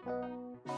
Thank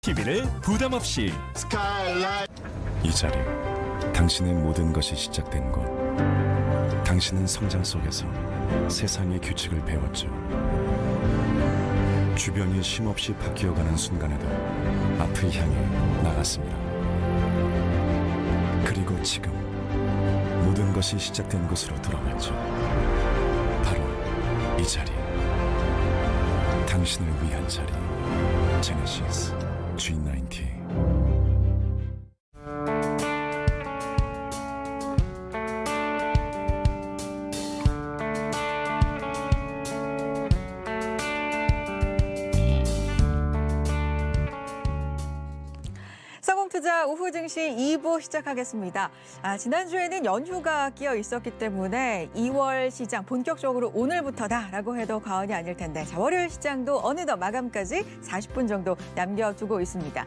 TV를 부담 없이 이 자리, 당신의 모든 것이 시작된 곳. 당신은 성장 속에서 세상의 규칙을 배웠죠. 주변이 쉼없이 바뀌어가는 순간에도 앞을 향해 나갔습니다. 그리고 지금 모든 것이 시작된 곳으로 돌아왔죠. 바로 이 자리, 당신을 위한 자리. 제네시스 G90. 투자 오후 증시 2부 시작하겠습니다. 지난주에는 연휴가 끼어 있었기 때문에 2월 시장 본격적으로 오늘부터다라고 해도 과언이 아닐 텐데 월요일 시장도 어느덧 마감까지 40분 정도 남겨두고 있습니다.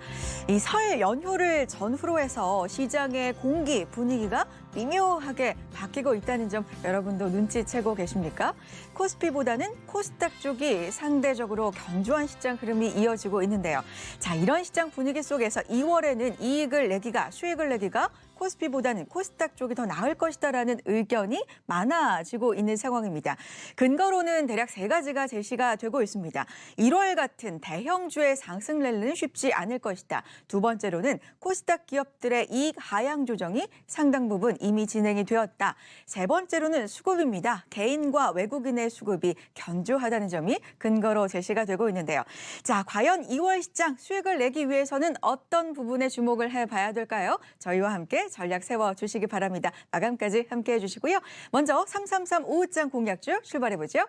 이 설 연휴를 전후로 해서 시장의 공기, 분위기가 미묘하게 바뀌고 있다는 점 여러분도 눈치채고 계십니까? 코스피보다는 코스닥 쪽이 상대적으로 견조한 시장 흐름이 이어지고 있는데요. 자, 이런 시장 분위기 속에서 2월에는 이익을 내기가, 수익을 내기가 코스피보다는 코스닥 쪽이 더 나을 것이다라는 의견이 많아지고 있는 상황입니다. 근거로는 대략 3가지가 제시가 되고 있습니다. 1월 같은 대형주의 상승 랠리는 쉽지 않을 것이다. 두 번째로는 코스닥 기업들의 이익 하향 조정이 상당 부분 이미 진행이 되었다. 세 번째로는 수급입니다. 개인과 외국인의 수급이 견조하다는 점이 근거로 제시가 되고 있는데요. 자, 과연 2월 시장 수익을 내기 위해서는 어떤 부분에 주목을 해봐야 될까요? 저희와 함께 전략 세워주시기 바랍니다. 마감까지 함께해 주시고요. 먼저 333 오후장 공략주 출발해보죠.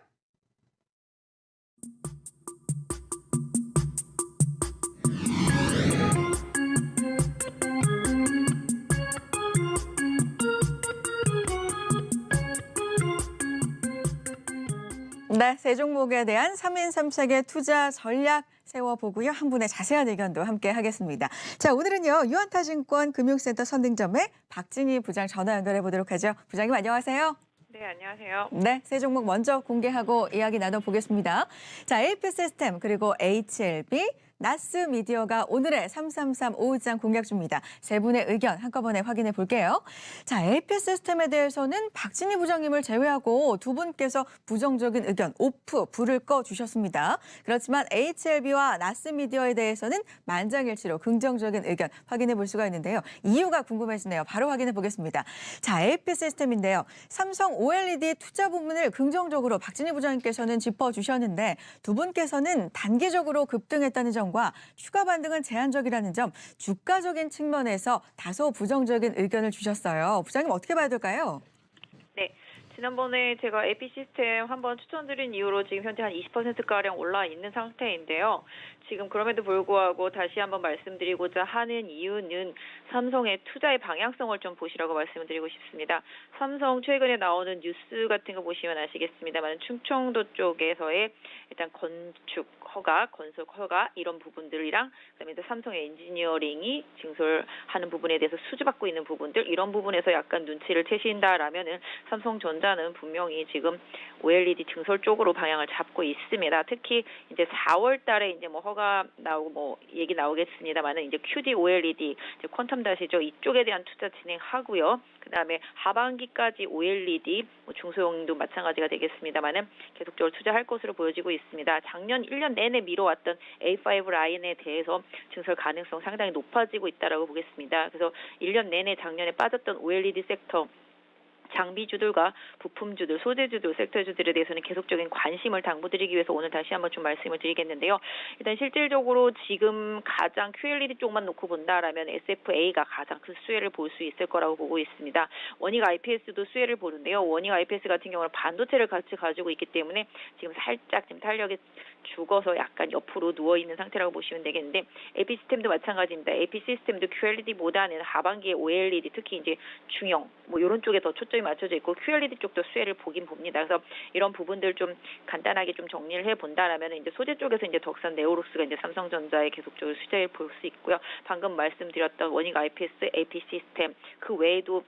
네, 세 종목에 대한 3인 3색의 투자 전략 세워보고요. 한 분의 자세한 의견도 함께 하겠습니다. 자, 오늘은요. 유한타증권 금융센터 선등점의 박진희 부장 전화 연결해 보도록 하죠. 부장님 안녕하세요. 네, 안녕하세요. 네, 세 종목 먼저 공개하고 이야기 나눠보겠습니다. 자, AP 시스템 그리고 HLB, 나스미디어가 오늘의 333 오후장 공략주입니다. 세 분의 의견 한꺼번에 확인해 볼게요. 자, AP 시스템에 대해서는 박진희 부장님을 제외하고 두 분께서 부정적인 의견, 오프, 불을 꺼주셨습니다. 그렇지만 HLB와 나스미디어에 대해서는 만장일치로 긍정적인 의견 확인해 볼 수가 있는데요. 이유가 궁금해지네요. 바로 확인해 보겠습니다. 자, AP 시스템인데요. 삼성 OLED 투자 부분을 긍정적으로 박진희 부장님께서는 짚어주셨는데 두 분께서는 단기적으로 급등했다는 점 과 추가 반등은 제한적이라는 점, 주가적인 측면에서 다소 부정적인 의견을 주셨어요. 부장님 어떻게 봐야 될까요? 네, 지난번에 제가 AP 시스템 한번 추천드린 이후로 지금 현재 한 20%가량 올라 있는 상태인데요. 지금 그럼에도 불구하고 다시 한번 말씀드리고자 하는 이유는 삼성의 투자의 방향성을 좀 보시라고 말씀을 드리고 싶습니다. 삼성 최근에 나오는 뉴스 같은 거 보시면 아시겠습니다만 충청도 쪽에서의 일단 건축 허가, 건설 허가 이런 부분들이랑 그다음에 삼성의 엔지니어링이 증설하는 부분에 대해서 수주받고 있는 부분들 이런 부분에서 약간 눈치를 채신다라면은 삼성전자는 분명히 지금 OLED 증설 쪽으로 방향을 잡고 있습니다. 특히 이제 4월 달에 이제 뭐 허가 나오고 뭐 얘기 나오겠습니다만은 이제 QD OLED 이제 퀀텀 다시죠. 이쪽에 대한 투자 진행하고요. 그다음에 하반기까지 OLED 뭐 중소형도 마찬가지가 되겠습니다만은 계속적으로 투자할 것으로 보여지고 있습니다. 작년 1년 내내 미뤄왔던 A5 라인에 대해서 증설 가능성 상당히 높아지고 있다라고 보겠습니다. 그래서 1년 내내 작년에 빠졌던 OLED 섹터 장비주들과 부품주들, 소재주들, 섹터주들에 대해서는 계속적인 관심을 당부드리기 위해서 오늘 다시 한번 좀 말씀을 드리겠는데요. 일단 실질적으로 지금 가장 QLED 쪽만 놓고 본다라면 SFA가 가장 큰 수혜를 볼 수 있을 거라고 보고 있습니다. 원익 IPS도 수혜를 보는데요. 원익 IPS 같은 경우는 반도체를 같이 가지고 있기 때문에 지금 살짝 지금 탄력이 죽어서 약간 옆으로 누워있는 상태라고 보시면 되겠는데 AP 시스템도 마찬가지입니다. AP 시스템도 QLED보다는 하반기에 OLED 특히 이제 중형 뭐 이런 쪽에 더 초점이 맞춰져 있고 QLED 쪽도 수혜를 보긴 봅니다. 그래서 이런 부분들 좀 간단하게 좀 정리를 해본다라면 이제 소재 쪽에서 이제 덕산 네오룩스가 이제 삼성전자에 계속적으로 수혜를 볼 수 있고요. 방금 말씀드렸던 원익 IPS, AP 시스템 그 외에도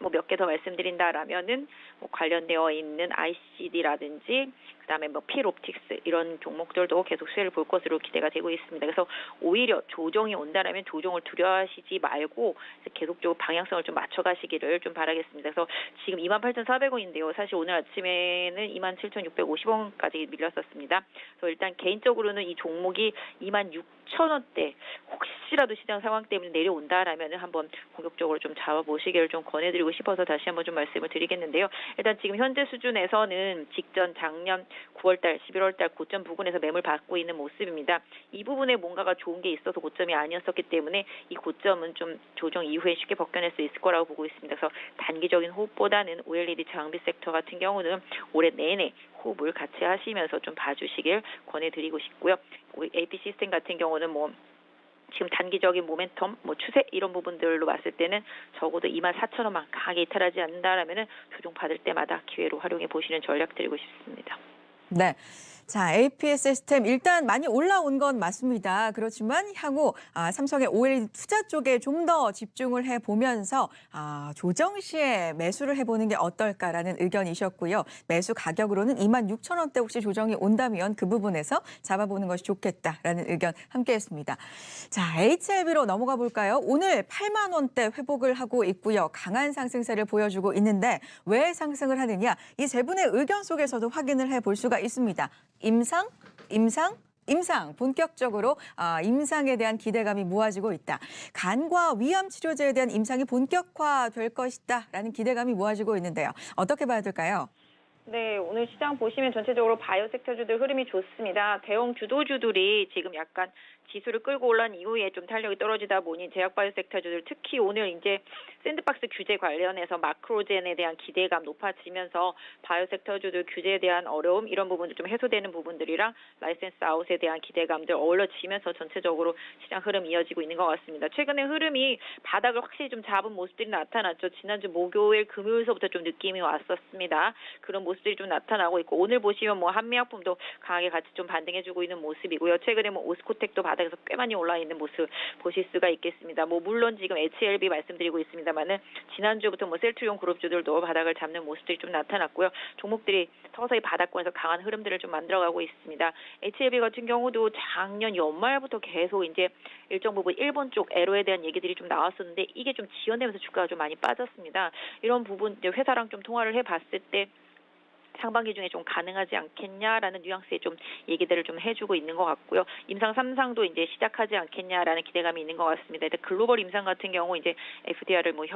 뭐 몇 개 더 말씀드린다라면은 뭐 관련되어 있는 ICD라든지 그다음에 뭐 필옵틱스 이런 종목들도 계속 수혜를 볼 것으로 기대가 되고 있습니다. 그래서 오히려 조정이 온다라면 조정을 두려워하시지 말고 계속적으로 방향성을 좀 맞춰가시기를 좀 바라겠습니다. 그래서 지금 28,400원인데요. 사실 오늘 아침에는 27,650원까지 밀렸었습니다. 그래서 일단 개인적으로는 이 종목이 26,000원대 혹시라도 시장 상황 때문에 내려온다라면 한번 본격적으로 좀 잡아보시기를 좀 권해드리고 싶어서 다시 한번 좀 말씀을 드리겠는데요. 일단 지금 현재 수준에서는 직전 작년 9월달, 11월달 고점 부근에서 매물 받고 있는 모습입니다. 이 부분에 뭔가가 좋은 게 있어서 고점이 아니었었기 때문에 이 고점은 좀 조정 이후에 쉽게 벗겨낼 수 있을 거라고 보고 있습니다. 그래서 단기적인 호흡보다는 OLED 장비 섹터 같은 경우는 올해 내내 호흡을 같이 하시면서 좀 봐주시길 권해드리고 싶고요. 우리 AP 시스템 같은 경우는 뭐 지금 단기적인 모멘텀, 뭐 추세 이런 부분들로 봤을 때는 적어도 24,000원만 강하게 이탈하지 않는다라면은 조정 받을 때마다 기회로 활용해 보시는 전략 드리고 싶습니다. 네. 자, APS 시스템 일단 많이 올라온 건 맞습니다. 그렇지만 향후 삼성의 OLED 투자 쪽에 좀 더 집중을 해보면서 조정 시에 매수를 해보는 게 어떨까라는 의견이셨고요. 매수 가격으로는 26,000원대 혹시 조정이 온다면 그 부분에서 잡아보는 것이 좋겠다라는 의견 함께했습니다. 자, HLB로 넘어가 볼까요? 오늘 8만 원대 회복을 하고 있고요. 강한 상승세를 보여주고 있는데 왜 상승을 하느냐? 이 세 분의 의견 속에서도 확인을 해볼 수가 있습니다. 임상 본격적으로 임상에 대한 기대감이 모아지고 있다. 간과 위암 치료제에 대한 임상이 본격화될 것이다라는 기대감이 모아지고 있는데요. 어떻게 봐야 될까요? 네, 오늘 시장 보시면 전체적으로 바이오 섹터주들 흐름이 좋습니다. 대형 주도주들이 지금 약간 지수를 끌고 올라온 이후에 좀 탄력이 떨어지다 보니 제약 바이오 섹터주들 특히 오늘 이제 샌드박스 규제 관련해서 마크로젠에 대한 기대감 높아지면서 바이오 섹터주들 규제에 대한 어려움 이런 부분들 좀 해소되는 부분들이랑 라이센스 아웃에 대한 기대감들 어우러지면서 전체적으로 시장 흐름 이어지고 있는 것 같습니다. 최근에 흐름이 바닥을 확실히 좀 잡은 모습들이 나타났죠. 지난주 목요일 금요일서부터 좀 느낌이 왔었습니다. 그런 모습들이 좀 나타나고 있고 오늘 보시면 뭐 한미약품도 강하게 같이 좀 반등해주고 있는 모습이고요. 최근에 뭐 오스코텍도 바닥에서 꽤 많이 올라 있는 모습 보실 수가 있겠습니다. 뭐 물론 지금 HLB 말씀드리고 있습니다만은 지난주부터 뭐 셀트리온 그룹주들도 바닥을 잡는 모습들이 좀 나타났고요. 종목들이 서서히 바닥권에서 강한 흐름들을 좀 만들어가고 있습니다. HLB 같은 경우도 작년 연말부터 계속 이제 일정 부분 일본 쪽 애로에 대한 얘기들이 좀 나왔었는데 이게 좀 지연되면서 주가가 좀 많이 빠졌습니다. 이런 부분 이제 회사랑 좀 통화를 해봤을 때 상반기 중에 좀 가능하지 않겠냐라는 뉘앙스의 좀 얘기들을 좀 해주고 있는 것 같고요. 임상 3상도 이제 시작하지 않겠냐라는 기대감이 있는 것 같습니다. 일단 글로벌 임상 같은 경우 이제 FDA를 뭐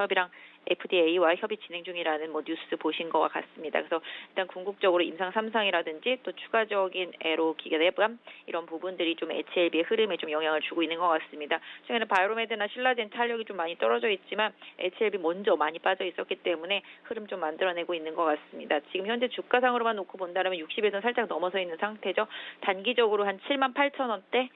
FDA와 협의 진행 중이라는 뭐 뉴스 보신 것 같습니다. 그래서 일단 궁극적으로 임상 3상이라든지 또 추가적인 애로 기계대감 이런 부분들이 좀 HLB의 흐름에 좀 영향을 주고 있는 것 같습니다. 최근에 바이오메드나 신라젠 탄력이 좀 많이 떨어져 있지만 HLB 먼저 많이 빠져 있었기 때문에 흐름 좀 만들어내고 있는 것 같습니다. 지금 현재 주가상으로만 놓고 본다면 60에서 살짝 넘어서 있는 상태죠. 단기적으로 한 78,000원대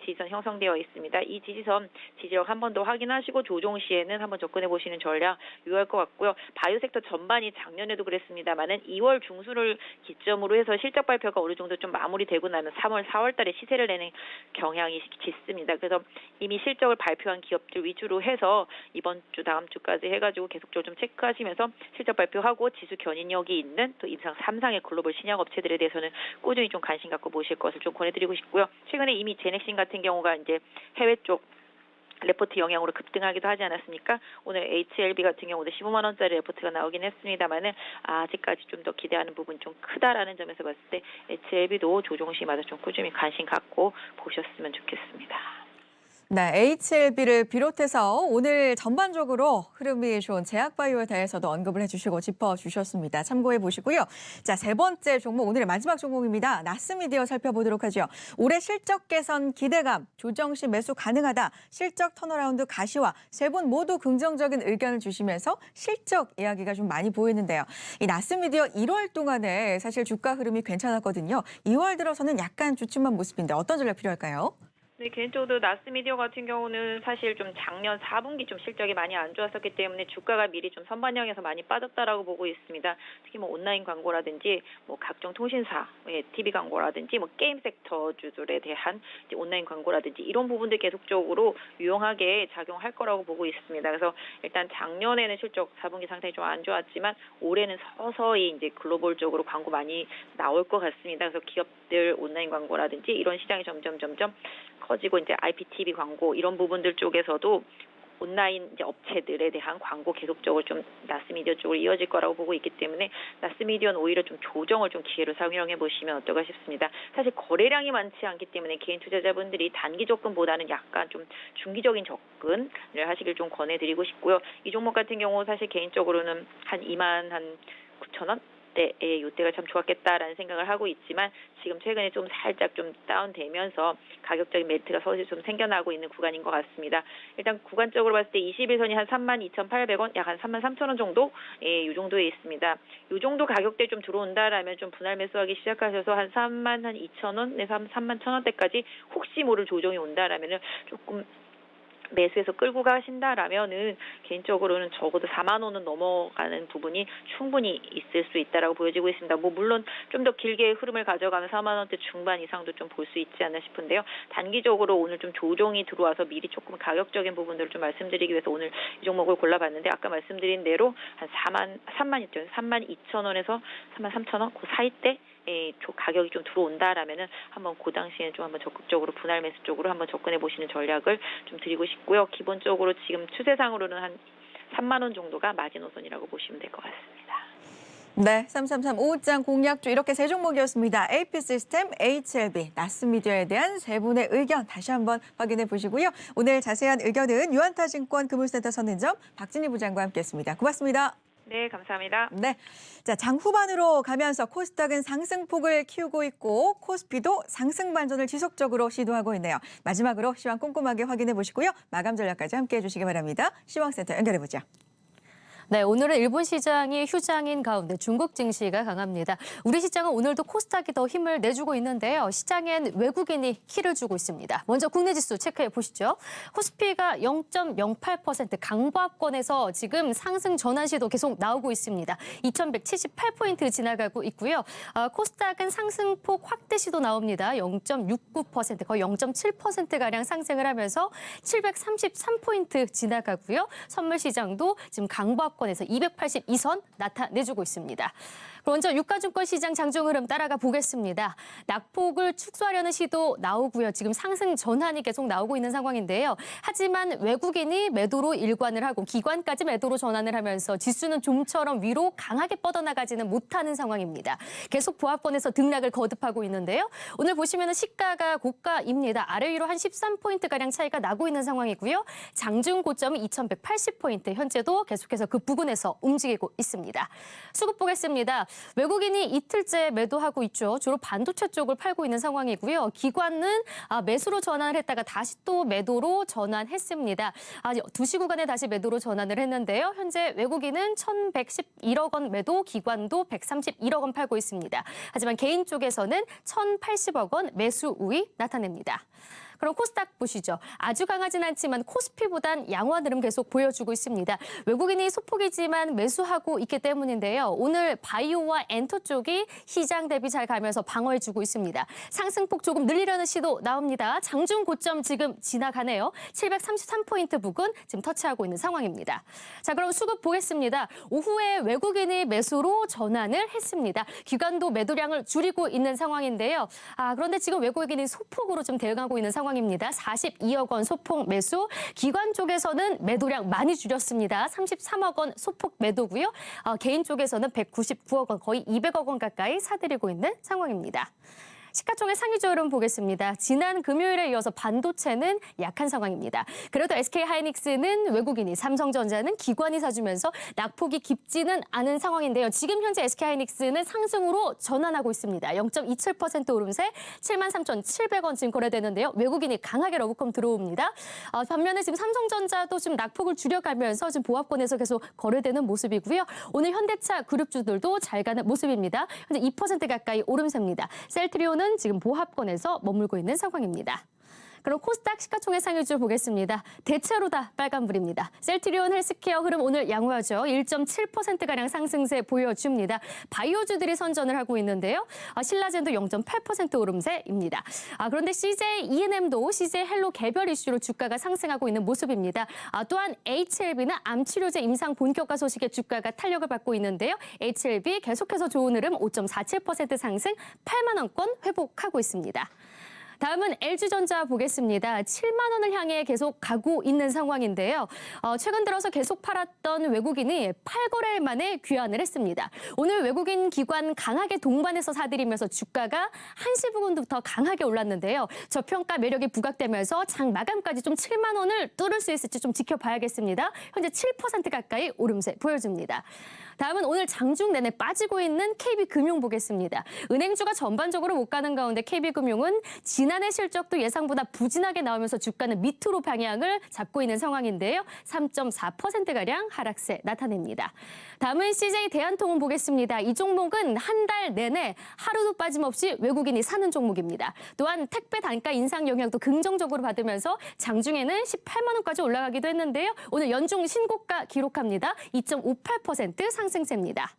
지지선 형성되어 있습니다. 이 지지선 지지력 한 번 더 확인하시고 조정 시에는 한번 접근해 보시는 전략 유효할 것 같고요. 바이오 섹터 전반이 작년에도 그랬습니다만은 2월 중순을 기점으로 해서 실적 발표가 어느 정도 좀 마무리되고 나면 3월, 4월 달에 시세를 내는 경향이 짙습니다. 그래서 이미 실적을 발표한 기업들 위주로 해서 이번 주 다음 주까지 해가지고 계속적으로 좀 체크하시면서 실적 발표하고 지수 견인력이 있는 또 임상 3상의 글로벌 신약 업체들에 대해서는 꾸준히 좀 관심 갖고 보실 것을 좀 권해드리고 싶고요. 최근에 이미 제넥신 같은 경우가 이제 해외 쪽 레포트 영향으로 급등하기도 하지 않았습니까? 오늘 HLB 같은 경우도 15만 원짜리 레포트가 나오긴 했습니다만은 아직까지 좀 더 기대하는 부분 좀 크다라는 점에서 봤을 때 HLB도 조정 시마다 좀 꾸준히 관심 갖고 보셨으면 좋겠습니다. 네, HLB를 비롯해서 오늘 전반적으로 흐름이 좋은 제약바이오에 대해서도 언급을 해주시고 짚어주셨습니다. 참고해 보시고요. 자, 세 번째 종목, 오늘의 마지막 종목입니다. 나스미디어 살펴보도록 하죠. 올해 실적 개선 기대감, 조정 시 매수 가능하다, 실적 턴어라운드 가시화, 세 분 모두 긍정적인 의견을 주시면서 실적 이야기가 좀 많이 보이는데요. 이 나스미디어 1월 동안에 사실 주가 흐름이 괜찮았거든요. 2월 들어서는 약간 주춤한 모습인데 어떤 전략 필요할까요? 네, 개인적으로 나스미디어 같은 경우는 사실 좀 작년 4분기 좀 실적이 많이 안 좋았었기 때문에 주가가 미리 좀 선반영해서 많이 빠졌다라고 보고 있습니다. 특히 뭐 온라인 광고라든지 뭐 각종 통신사의 TV 광고라든지 뭐 게임 섹터주들에 대한 이제 온라인 광고라든지 이런 부분들 계속적으로 유용하게 작용할 거라고 보고 있습니다. 그래서 일단 작년에는 실적 4분기 상당히 좀 안 좋았지만 올해는 서서히 이제 글로벌적으로 광고 많이 나올 것 같습니다. 그래서 기업들 온라인 광고라든지 이런 시장이 점점 커지고 이제 IPTV 광고 이런 부분들 쪽에서도 온라인 이제 업체들에 대한 광고 계속적으로 좀 나스미디어 쪽으로 이어질 거라고 보고 있기 때문에 나스미디어는 오히려 좀 조정을 좀 기회로 활용해 보시면 어떨까 싶습니다. 사실 거래량이 많지 않기 때문에 개인 투자자분들이 단기 접근보다는 약간 좀 중기적인 접근을 하시길 좀 권해드리고 싶고요. 이 종목 같은 경우 사실 개인적으로는 한 2만 한 9천 원대에 이때가 참 좋았겠다라는 생각을 하고 있지만 지금 최근에 좀 살짝 좀 다운되면서 가격적인 메리트가 서서히 좀 생겨나고 있는 구간인 것 같습니다. 일단 구간적으로 봤을 때 21선이 한 32,800원, 약 한 33,000원 정도, 이 정도에 있습니다. 이 정도 가격대 좀 들어온다라면 좀 분할 매수하기 시작하셔서 한 32,000원에서 31,000원대까지 혹시 모를 조정이 온다라면은 조금 매수해서 끌고 가신다라면은 개인적으로는 적어도 4만 원은 넘어가는 부분이 충분히 있을 수 있다라고 보여지고 있습니다. 뭐 물론 좀 더 길게 흐름을 가져가면 4만 원대 중반 이상도 좀 볼 수 있지 않나 싶은데요. 단기적으로 오늘 좀 조정이 들어와서 미리 조금 가격적인 부분들을 좀 말씀드리기 위해서 오늘 이 종목을 골라봤는데 아까 말씀드린 대로 한 32,000원에서 33,000원 그 사이대 가격이 좀 들어온다라면은 한번 그 당시에 좀 한번 적극적으로 분할 매수 쪽으로 한번 접근해 보시는 전략을 좀 드리고 싶고요. 기본적으로 지금 추세상으로는 한 3만 원 정도가 마지노선이라고 보시면 될 것 같습니다. 네, 3335장 공략주 이렇게 세 종목이었습니다. AP시스템, HLB, 나스미디어에 대한 세 분의 의견 다시 한번 확인해 보시고요. 오늘 자세한 의견은 유한타증권 금융센터 선인점 박진희 부장과 함께했습니다. 고맙습니다. 네, 감사합니다. 네, 자, 장 후반으로 가면서 코스닥은 상승폭을 키우고 있고 코스피도 상승 반전을 지속적으로 시도하고 있네요. 마지막으로 시황 꼼꼼하게 확인해 보시고요. 마감 전략까지 함께해 주시기 바랍니다. 시황센터 연결해 보죠. 네, 오늘은 일본 시장이 휴장인 가운데 중국 증시가 강합니다. 우리 시장은 오늘도 코스닥이 더 힘을 내주고 있는데요. 시장엔 외국인이 키를 주고 있습니다. 먼저 국내 지수 체크해 보시죠. 코스피가 0.08% 강보합권에서 지금 상승 전환 시도 계속 나오고 있습니다. 2178포인트 지나가고 있고요. 코스닥은 상승폭 확대 시도 나옵니다. 0.69% 거의 0.7%가량 상승을 하면서 733포인트 지나가고요. 선물 시장도 지금 강보합권 권에서 282선 나타내주고 있습니다. 먼저 유가증권 시장 장중 흐름 따라가 보겠습니다. 낙폭을 축소하려는 시도 나오고요. 지금 상승 전환이 계속 나오고 있는 상황인데요. 하지만 외국인이 매도로 일관을 하고 기관까지 매도로 전환을 하면서 지수는 좀처럼 위로 강하게 뻗어나가지는 못하는 상황입니다. 계속 보합권에서 등락을 거듭하고 있는데요. 오늘 보시면 시가가 고가입니다. 아래 위로 한 13포인트가량 차이가 나고 있는 상황이고요. 장중 고점은 2180포인트. 현재도 계속해서 그 부근에서 움직이고 있습니다. 수급 보겠습니다. 외국인이 이틀째 매도하고 있죠. 주로 반도체 쪽을 팔고 있는 상황이고요. 기관은 매수로 전환을 했다가 다시 또 매도로 전환했습니다. 2시 구간에 다시 매도로 전환을 했는데요. 현재 외국인은 1,111억 원 매도, 기관도 131억 원 팔고 있습니다. 하지만 개인 쪽에서는 1,080억 원 매수 우위 나타냅니다. 그럼 코스닥 보시죠. 아주 강하진 않지만 코스피보단 양호한 흐름 계속 보여주고 있습니다. 외국인이 소폭이지만 매수하고 있기 때문인데요. 오늘 바이오와 엔터 쪽이 시장 대비 잘 가면서 방어해주고 있습니다. 상승폭 조금 늘리려는 시도 나옵니다. 장중 고점 지금 지나가네요. 733포인트 부근 지금 터치하고 있는 상황입니다. 자, 그럼 수급 보겠습니다. 오후에 외국인이 매수로 전환을 했습니다. 기관도 매도량을 줄이고 있는 상황인데요. 그런데 지금 외국인이 소폭으로 좀 대응하고 있는 상황입니다. 42억 원 소폭 매수, 기관 쪽에서는 매도량 많이 줄였습니다. 33억 원 소폭 매도고요. 개인 쪽에서는 199억 원, 거의 200억 원 가까이 사들이고 있는 상황입니다. 시가총액 상위주 흐름 보겠습니다. 지난 금요일에 이어서 반도체는 약한 상황입니다. 그래도 SK하이닉스는 외국인이, 삼성전자는 기관이 사주면서 낙폭이 깊지는 않은 상황인데요. 지금 현재 SK하이닉스는 상승으로 전환하고 있습니다. 0.27% 오름세 73,700원 지금 거래되는데요. 외국인이 강하게 러브컴 들어옵니다. 반면에 지금 삼성전자도 지금 낙폭을 줄여가면서 지금 보합권에서 계속 거래되는 모습이고요. 오늘 현대차 그룹주들도 잘 가는 모습입니다. 현재 2% 가까이 오름세입니다. 셀트리온은 지금 보합권에서 머물고 있는 상황입니다. 그럼 코스닥 시가총액 상위주 보겠습니다. 대체로 다 빨간불입니다. 셀트리온 헬스케어 흐름 오늘 양호하죠. 1.7%가량 상승세 보여줍니다. 바이오주들이 선전을 하고 있는데요. 신라젠도 0.8% 오름세입니다. 그런데 CJ E&M도 CJ 헬로 개별 이슈로 주가가 상승하고 있는 모습입니다. 또한 HLB는 암치료제 임상 본격화 소식에 주가가 탄력을 받고 있는데요. HLB 계속해서 좋은 흐름 5.47% 상승 8만 원권 회복하고 있습니다. 다음은 LG전자 보겠습니다. 7만 원을 향해 계속 가고 있는 상황인데요. 최근 들어서 계속 팔았던 외국인이 8거래일 만에 귀환을 했습니다. 오늘 외국인 기관 강하게 동반해서 사들이면서 주가가 1시 부근부터 강하게 올랐는데요. 저평가 매력이 부각되면서 장 마감까지 좀 7만 원을 뚫을 수 있을지 좀 지켜봐야겠습니다. 현재 7% 가까이 오름세 보여줍니다. 다음은 오늘 장중 내내 빠지고 있는 KB금융 보겠습니다. 은행주가 전반적으로 못 가는 가운데 KB금융은 지난해 실적도 예상보다 부진하게 나오면서 주가는 밑으로 방향을 잡고 있는 상황인데요. 3.4%가량 하락세 나타냅니다. 다음은 CJ 대한통운 보겠습니다. 이 종목은 한 달 내내 하루도 빠짐없이 외국인이 사는 종목입니다. 또한 택배 단가 인상 영향도 긍정적으로 받으면서 장중에는 18만 원까지 올라가기도 했는데요. 오늘 연중 신고가 기록합니다. 2.58% 상승세입니다.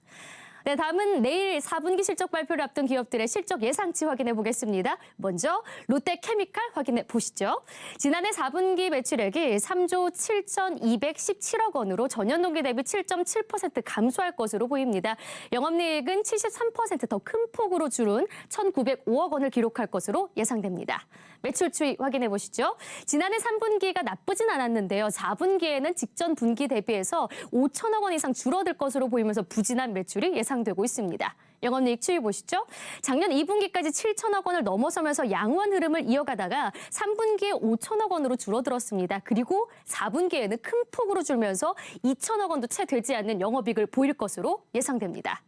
네, 다음은 내일 4분기 실적 발표를 앞둔 기업들의 실적 예상치 확인해 보겠습니다. 먼저 롯데케미칼 확인해 보시죠. 지난해 4분기 매출액이 3조 7,217억 원으로 전년 동기 대비 7.7% 감소할 것으로 보입니다. 영업이익은 73% 더 큰 폭으로 줄은 1,905억 원을 기록할 것으로 예상됩니다. 매출 추이 확인해 보시죠. 지난해 3분기가 나쁘진 않았는데요. 4분기에는 직전 분기 대비해서 5천억 원 이상 줄어들 것으로 보이면서 부진한 매출이 예상되고 있습니다. 영업이익 추이 보시죠. 작년 2분기까지 7천억 원을 넘어서면서 양호한 흐름을 이어가다가 3분기에 5천억 원으로 줄어들었습니다. 그리고 4분기에는 큰 폭으로 줄면서 2천억 원도 채 되지 않는 영업이익을 보일 것으로 예상됩니다.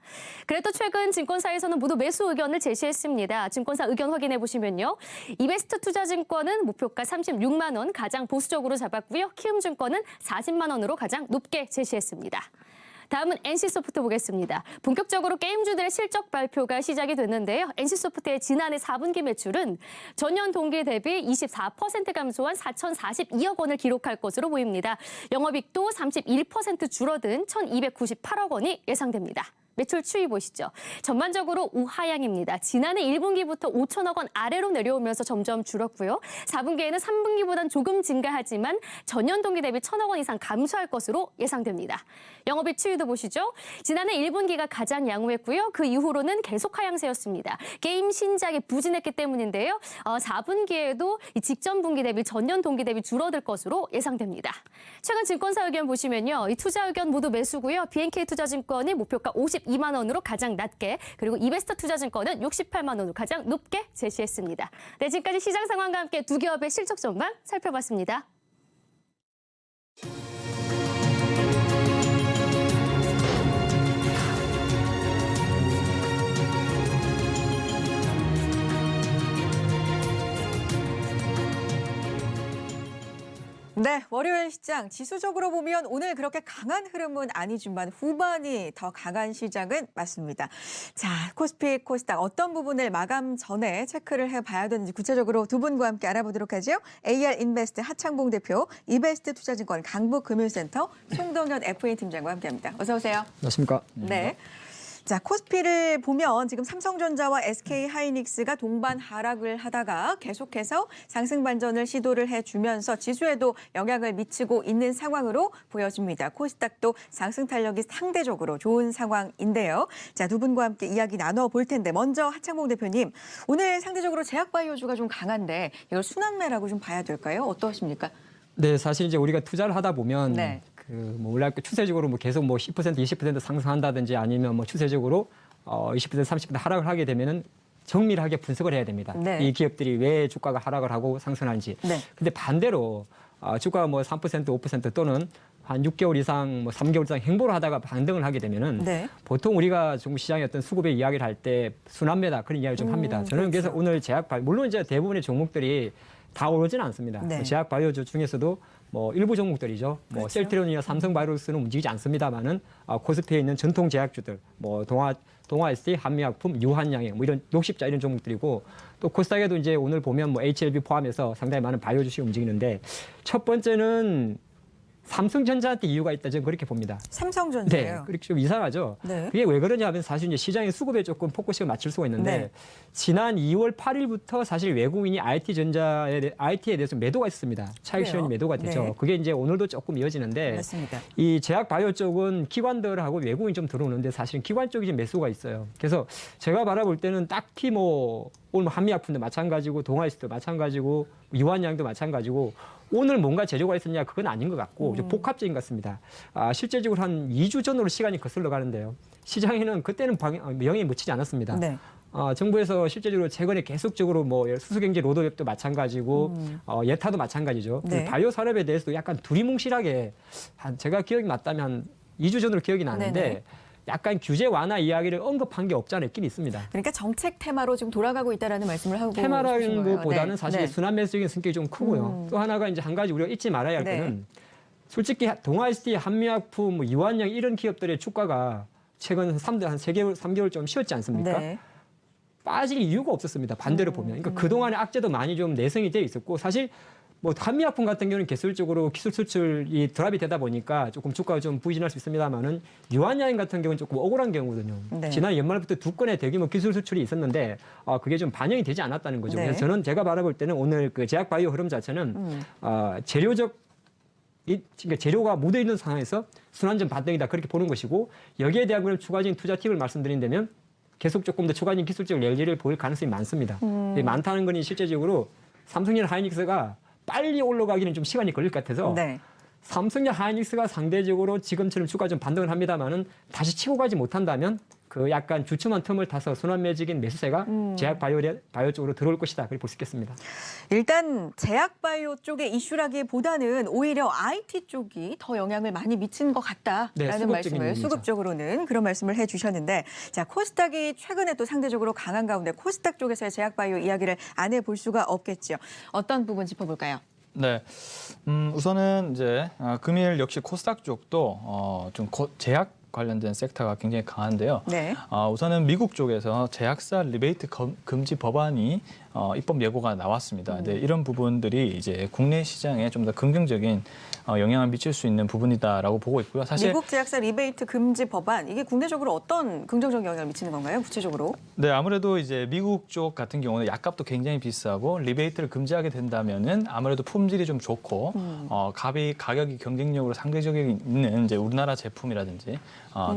그래도 최근 증권사에서는 모두 매수 의견을 제시했습니다. 증권사 의견 확인해 보시면요. 이베스트 투자증권은 목표가 36만 원 가장 보수적으로 잡았고요. 키움증권은 40만 원으로 가장 높게 제시했습니다. 다음은 NC소프트 보겠습니다. 본격적으로 게임주들의 실적 발표가 시작이 됐는데요. NC소프트의 지난해 4분기 매출은 전년 동기 대비 24% 감소한 4,042억 원을 기록할 것으로 보입니다. 영업이익도 31% 줄어든 1,298억 원이 예상됩니다. 매출 추이 보시죠. 전반적으로 우하향입니다. 지난해 1분기부터 5천억 원 아래로 내려오면서 점점 줄었고요. 4분기에는 3분기보단 조금 증가하지만 전년 동기 대비 1,000억 원 이상 감소할 것으로 예상됩니다. 영업이익 추이도 보시죠. 지난해 1분기가 가장 양호했고요. 그 이후로는 계속 하향세였습니다. 게임 신작이 부진했기 때문인데요. 4분기에도 직전 분기 대비 전년 동기 대비 줄어들 것으로 예상됩니다. 최근 증권사 의견 보시면요. 이 투자 의견 모두 매수고요. BNK투자증권이 목표가 52만 원으로 가장 낮게, 그리고 이베스트 투자증권은 68만 원으로 가장 높게 제시했습니다. 네, 지금까지 시장 상황과 함께 두 기업의 실적 전망 살펴봤습니다. 네, 월요일 시장 지수적으로 보면 오늘 그렇게 강한 흐름은 아니지만 후반이 더 강한 시장은 맞습니다. 자, 코스피, 코스닥 어떤 부분을 마감 전에 체크를 해봐야 되는지 구체적으로 두 분과 함께 알아보도록 하죠. AR인베스트 하창봉 대표, 이베스트 투자증권 강북금융센터 송동현 FA 팀장과 함께합니다. 어서 오세요. 안녕하십니까. 네. 자, 코스피를 보면 지금 삼성전자와 SK하이닉스가 동반 하락을 하다가 계속해서 상승 반전을 시도를 해주면서 지수에도 영향을 미치고 있는 상황으로 보여집니다. 코스닥도 상승 탄력이 상대적으로 좋은 상황인데요. 자, 두 분과 함께 이야기 나눠볼 텐데 먼저 하창봉 대표님, 오늘 상대적으로 제약바이오주가 좀 강한데 이걸 순환매라고 좀 봐야 될까요? 어떠십니까? 네, 사실 이제 우리가 투자를 하다 보면 네. 뭐 원래 추세적으로 뭐 계속 뭐 10%, 20% 상승한다든지 아니면 뭐 추세적으로 20%, 30% 하락을 하게 되면은 정밀하게 분석을 해야 됩니다. 네. 이 기업들이 왜 주가가 하락을 하고 상승하는지. 네. 근데 반대로 주가가 뭐 3%, 5% 또는 한 6개월 이상, 뭐 3개월 이상 행보를 하다가 반등을 하게 되면은 네. 보통 우리가 좀 시장의 어떤 수급의 이야기를 할 때 순환매다 그런 이야기를 좀 합니다. 저는 그래서 오늘 물론 이제 대부분의 종목들이 다 오르지는 않습니다. 네. 제약 바이오주 중에서도 뭐 일부 종목들이죠. 뭐 그렇죠. 셀트리온이나 삼성바이오로스는 움직이지 않습니다만은 코스피에 있는 전통 제약주들, 뭐 동아 ST, 한미약품, 유한양행 뭐 이런 녹십자 이런 종목들이고 또 코스닥에도 이제 오늘 보면 뭐 HLB 포함해서 상당히 많은 바이오 주식이 움직이는데 첫 번째는 삼성전자한테 이유가 있다 저는 그렇게 봅니다. 네, 삼성전자예요. 그렇게 좀 이상하죠. 네. 그게 왜 그러냐면 사실 이제 시장의 수급에 조금 포커싱을 맞출 수가 있는데 네. 지난 2월 8일부터 사실 외국인이 IT에 대해서 매도가 있습니다. 차익 그래요? 실현이 매도가 되죠. 네. 그게 이제 오늘도 조금 이어지는데 맞습니다. 이 제약 바이오 쪽은 기관들하고 외국인이 좀 들어오는데 사실은 기관 쪽이 좀 매수가 있어요. 그래서 제가 바라볼 때는 딱히 뭐 오늘 뭐 한미약품도 마찬가지고 동아이스도 마찬가지고 유한양도 마찬가지고 오늘 뭔가 재료가 있었냐 그건 아닌 것 같고 좀 복합적인 것 같습니다. 실제적으로 한 2주 전으로 시간이 거슬러 가는데요. 시장에는 그때는 영향이 미치지 않았습니다. 네. 정부에서 실제적으로 최근에 계속적으로 뭐 수수경제 로드맵도 마찬가지고 예타도 마찬가지죠. 네. 바이오 산업에 대해서도 약간 두리뭉실하게 제가 기억이 맞다면 한 2주 전으로 기억이 나는데 네네. 약간 규제 완화 이야기를 언급한 게 없지 않아 있긴 있습니다. 그러니까 정책 테마로 지금 돌아가고 있다라는 말씀을 하고 싶으신 테마라는 거예요. 것보다는 네. 사실 네. 순환매수적인 성격이 좀 크고요. 또 하나가 이제 한 가지 우리가 잊지 말아야 할 네. 거는 솔직히 동아IST, 한미약품, 뭐 유한양 이런 기업들의 주가가 최근 한 3개월 좀 쉬었지 않습니까? 네. 빠질 이유가 없었습니다. 반대로 보면. 그러니까 그동안의 악재도 많이 좀 내성이 돼 있었고 사실 뭐 한미약품 같은 경우는 기술적으로 기술 수출이 드랍이 되다 보니까 조금 주가가 좀 부진할 수 있습니다만은 유한양행 같은 경우는 조금 억울한 경우거든요. 네. 지난 연말부터 2건의 대규모 기술 수출이 있었는데 그게 좀 반영이 되지 않았다는 거죠. 네. 그래서 저는 제가 바라볼 때는 오늘 그 제약 바이오 흐름 자체는 그러니까 재료가 묻어 있는 상황에서 순환점 반등이다 그렇게 보는 것이고 여기에 대한 그런 추가적인 투자 팁을 말씀드린다면 계속 조금 더 추가적인 기술적 열기를 보일 가능성이 많습니다. 많다는 거니 실제적으로 삼성전 하이닉스가 빨리 올라가기는 좀 시간이 걸릴 것 같아서 네. 삼성전 하이닉스가 상대적으로 지금처럼 주가 좀 반등을 합니다만은 다시 치고 가지 못한다면 그 약간 주춤한 틈을 타서 순환매직인 매수세가 제약 바이오 쪽으로 들어올 것이다 그렇게 볼 수 있겠습니다. 일단 제약 바이오 쪽의 이슈라기보다는 오히려 IT 쪽이 더 영향을 많이 미친 것 같다라는 네, 수급적인 말씀을 부분이죠. 수급적으로는 그런 말씀을 해주셨는데 자 코스닥이 최근에 또 상대적으로 강한 가운데 코스닥 쪽에서의 제약 바이오 이야기를 안 해볼 수가 없겠죠. 어떤 부분 짚어볼까요? 네, 우선은 이제 금일 역시 코스닥 쪽도 좀 제약 관련된 섹터가 굉장히 강한데요. 네. 우선은 미국 쪽에서 제약사 리베이트 금지 법안이 입법 예고가 나왔습니다. 네, 이런 부분들이 이제 국내 시장에 좀 더 긍정적인 영향을 미칠 수 있는 부분이다라고 보고 있고요. 사실 미국 제약사 리베이트 금지 법안 이게 국내적으로 어떤 긍정적 영향을 미치는 건가요? 구체적으로? 네, 아무래도 이제 미국 쪽 같은 경우는 약값도 굉장히 비싸고 리베이트를 금지하게 된다면은 아무래도 품질이 좀 좋고 가격이 경쟁력으로 상대적인 있는 이제 우리나라 제품이라든지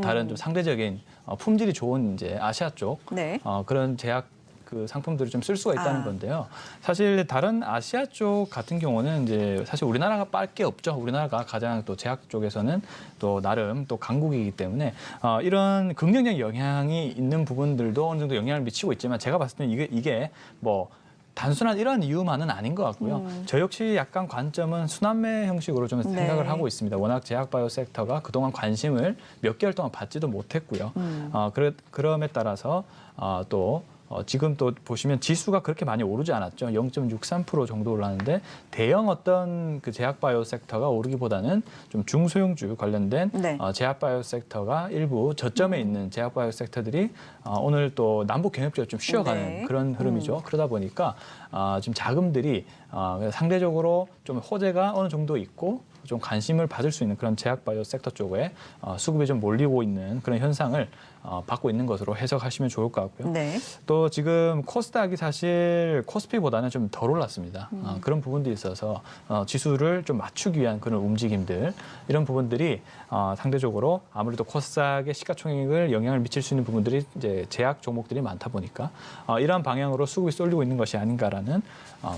다른 좀 상대적인 품질이 좋은 이제 아시아 쪽 네. 그런 제약 그 상품들을 좀 쓸 수가 있다는 건데요. 사실 다른 아시아 쪽 같은 경우는 이제 사실 우리나라가 빨게 없죠. 우리나라가 가장 또 제약 쪽에서는 또 나름 또 강국이기 때문에 이런 긍정적 영향이 있는 부분들도 어느 정도 영향을 미치고 있지만 제가 봤을 때는 이게 뭐 단순한 이런 이유만은 아닌 것 같고요. 저 역시 약간 관점은 순환매 형식으로 좀 생각을 하고 있습니다. 워낙 제약 바이오 섹터가 그동안 관심을 몇 개월 동안 받지도 못했고요. 그럼에 따라서 또 지금 또 보시면 지수가 그렇게 많이 오르지 않았죠. 0.63% 정도 올랐는데 대형 어떤 그 제약 바이오 섹터가 오르기보다는 좀 중소형주 관련된 네. 제약 바이오 섹터가 일부 저점에 있는 제약 바이오 섹터들이 오늘 또 남북 경협적으로 좀 쉬어가는 네. 그런 흐름이죠. 그러다 보니까 지금 자금들이 상대적으로 좀 호재가 어느 정도 있고 좀 관심을 받을 수 있는 그런 제약 바이오 섹터 쪽에 수급이 좀 몰리고 있는 그런 현상을 받고 있는 것으로 해석하시면 좋을 것 같고요. 네. 또 지금 코스닥이 사실 코스피보다는 좀 덜 올랐습니다. 그런 부분들이 있어서 지수를 좀 맞추기 위한 그런 움직임들 이런 부분들이 상대적으로 아무래도 코스닥의 시가총액을 영향을 미칠 수 있는 부분들이 이제 제약 종목들이 많다 보니까 이러한 방향으로 수급이 쏠리고 있는 것이 아닌가라는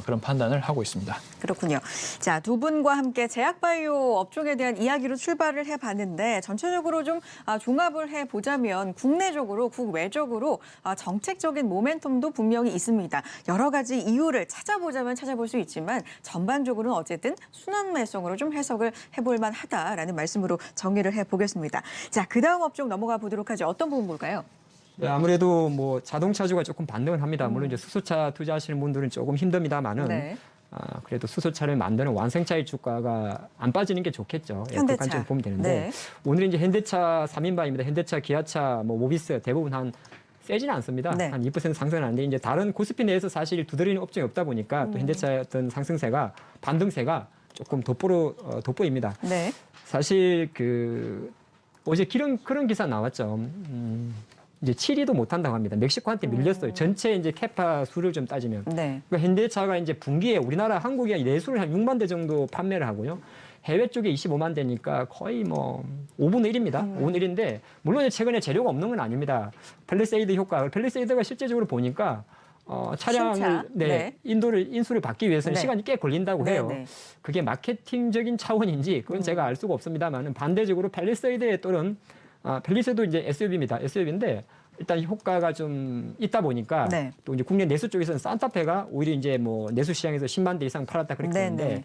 그런 판단을 하고 있습니다. 그렇군요. 자, 두 분과 함께 제약바이오 업종에 대한 이야기로 출발을 해봤는데 전체적으로 좀 종합을 해보자면 국내적으로, 국외적으로 정책적인 모멘텀도 분명히 있습니다. 여러 가지 이유를 찾아보자면 찾아볼 수 있지만 전반적으로는 어쨌든 순환매성으로 좀 해석을 해볼 만하다라는 말씀으로 정리를 해보겠습니다. 자, 그 다음 업종 넘어가 보도록 하죠. 어떤 부분 볼까요? 네, 아무래도 뭐 자동차주가 조금 반등을 합니다. 물론 이제 수소차 투자하시는 분들은 조금 힘듭니다만은 네. 그래도 수소차를 만드는 완성차의 주가가 안 빠지는 게 좋겠죠. 그 현대차. 관점 보면 되는데 네. 오늘 이제 현대차 3인방입니다. 현대차, 기아차, 뭐 모비스 대부분 한 세지는 않습니다. 네. 한 2% 상승은 하는데 이제 다른 코스피 내에서 사실 두드리는 업종이 없다 보니까 또 현대차의 어떤 상승세가 반등세가 조금 돋보입니다. 네. 사실 어제 그런 기사 나왔죠. 이제 7위도 못한다고 합니다. 멕시코한테 밀렸어요. 전체 이제 캐파 수를 좀 따지면. 네. 그러니까 현대차가 이제 분기에 우리나라 한국이 내수를 한 6만 대 정도 판매를 하고요. 해외 쪽에 25만 대니까 거의 뭐 5분의 1입니다. 5분의 1인데 물론 최근에 재료가 없는 건 아닙니다. 펠리세이드 효과. 펠리세이드가 실제적으로 보니까 차량을 신차. 네. 인수를 받기 위해서는 네. 시간이 꽤 걸린다고 해요. 네. 그게 마케팅적인 차원인지 그건 제가 알 수가 없습니다만 반대적으로 펠리세이드에 또는 펠리세이드 이제 SUV입니다. SUV인데 일단 효과가 좀 있다 보니까 네. 또 이제 국내 내수 쪽에서는 산타페가 오히려 이제 뭐 내수 시장에서 10만 대 이상 팔았다 그렇게 네, 했는데 네.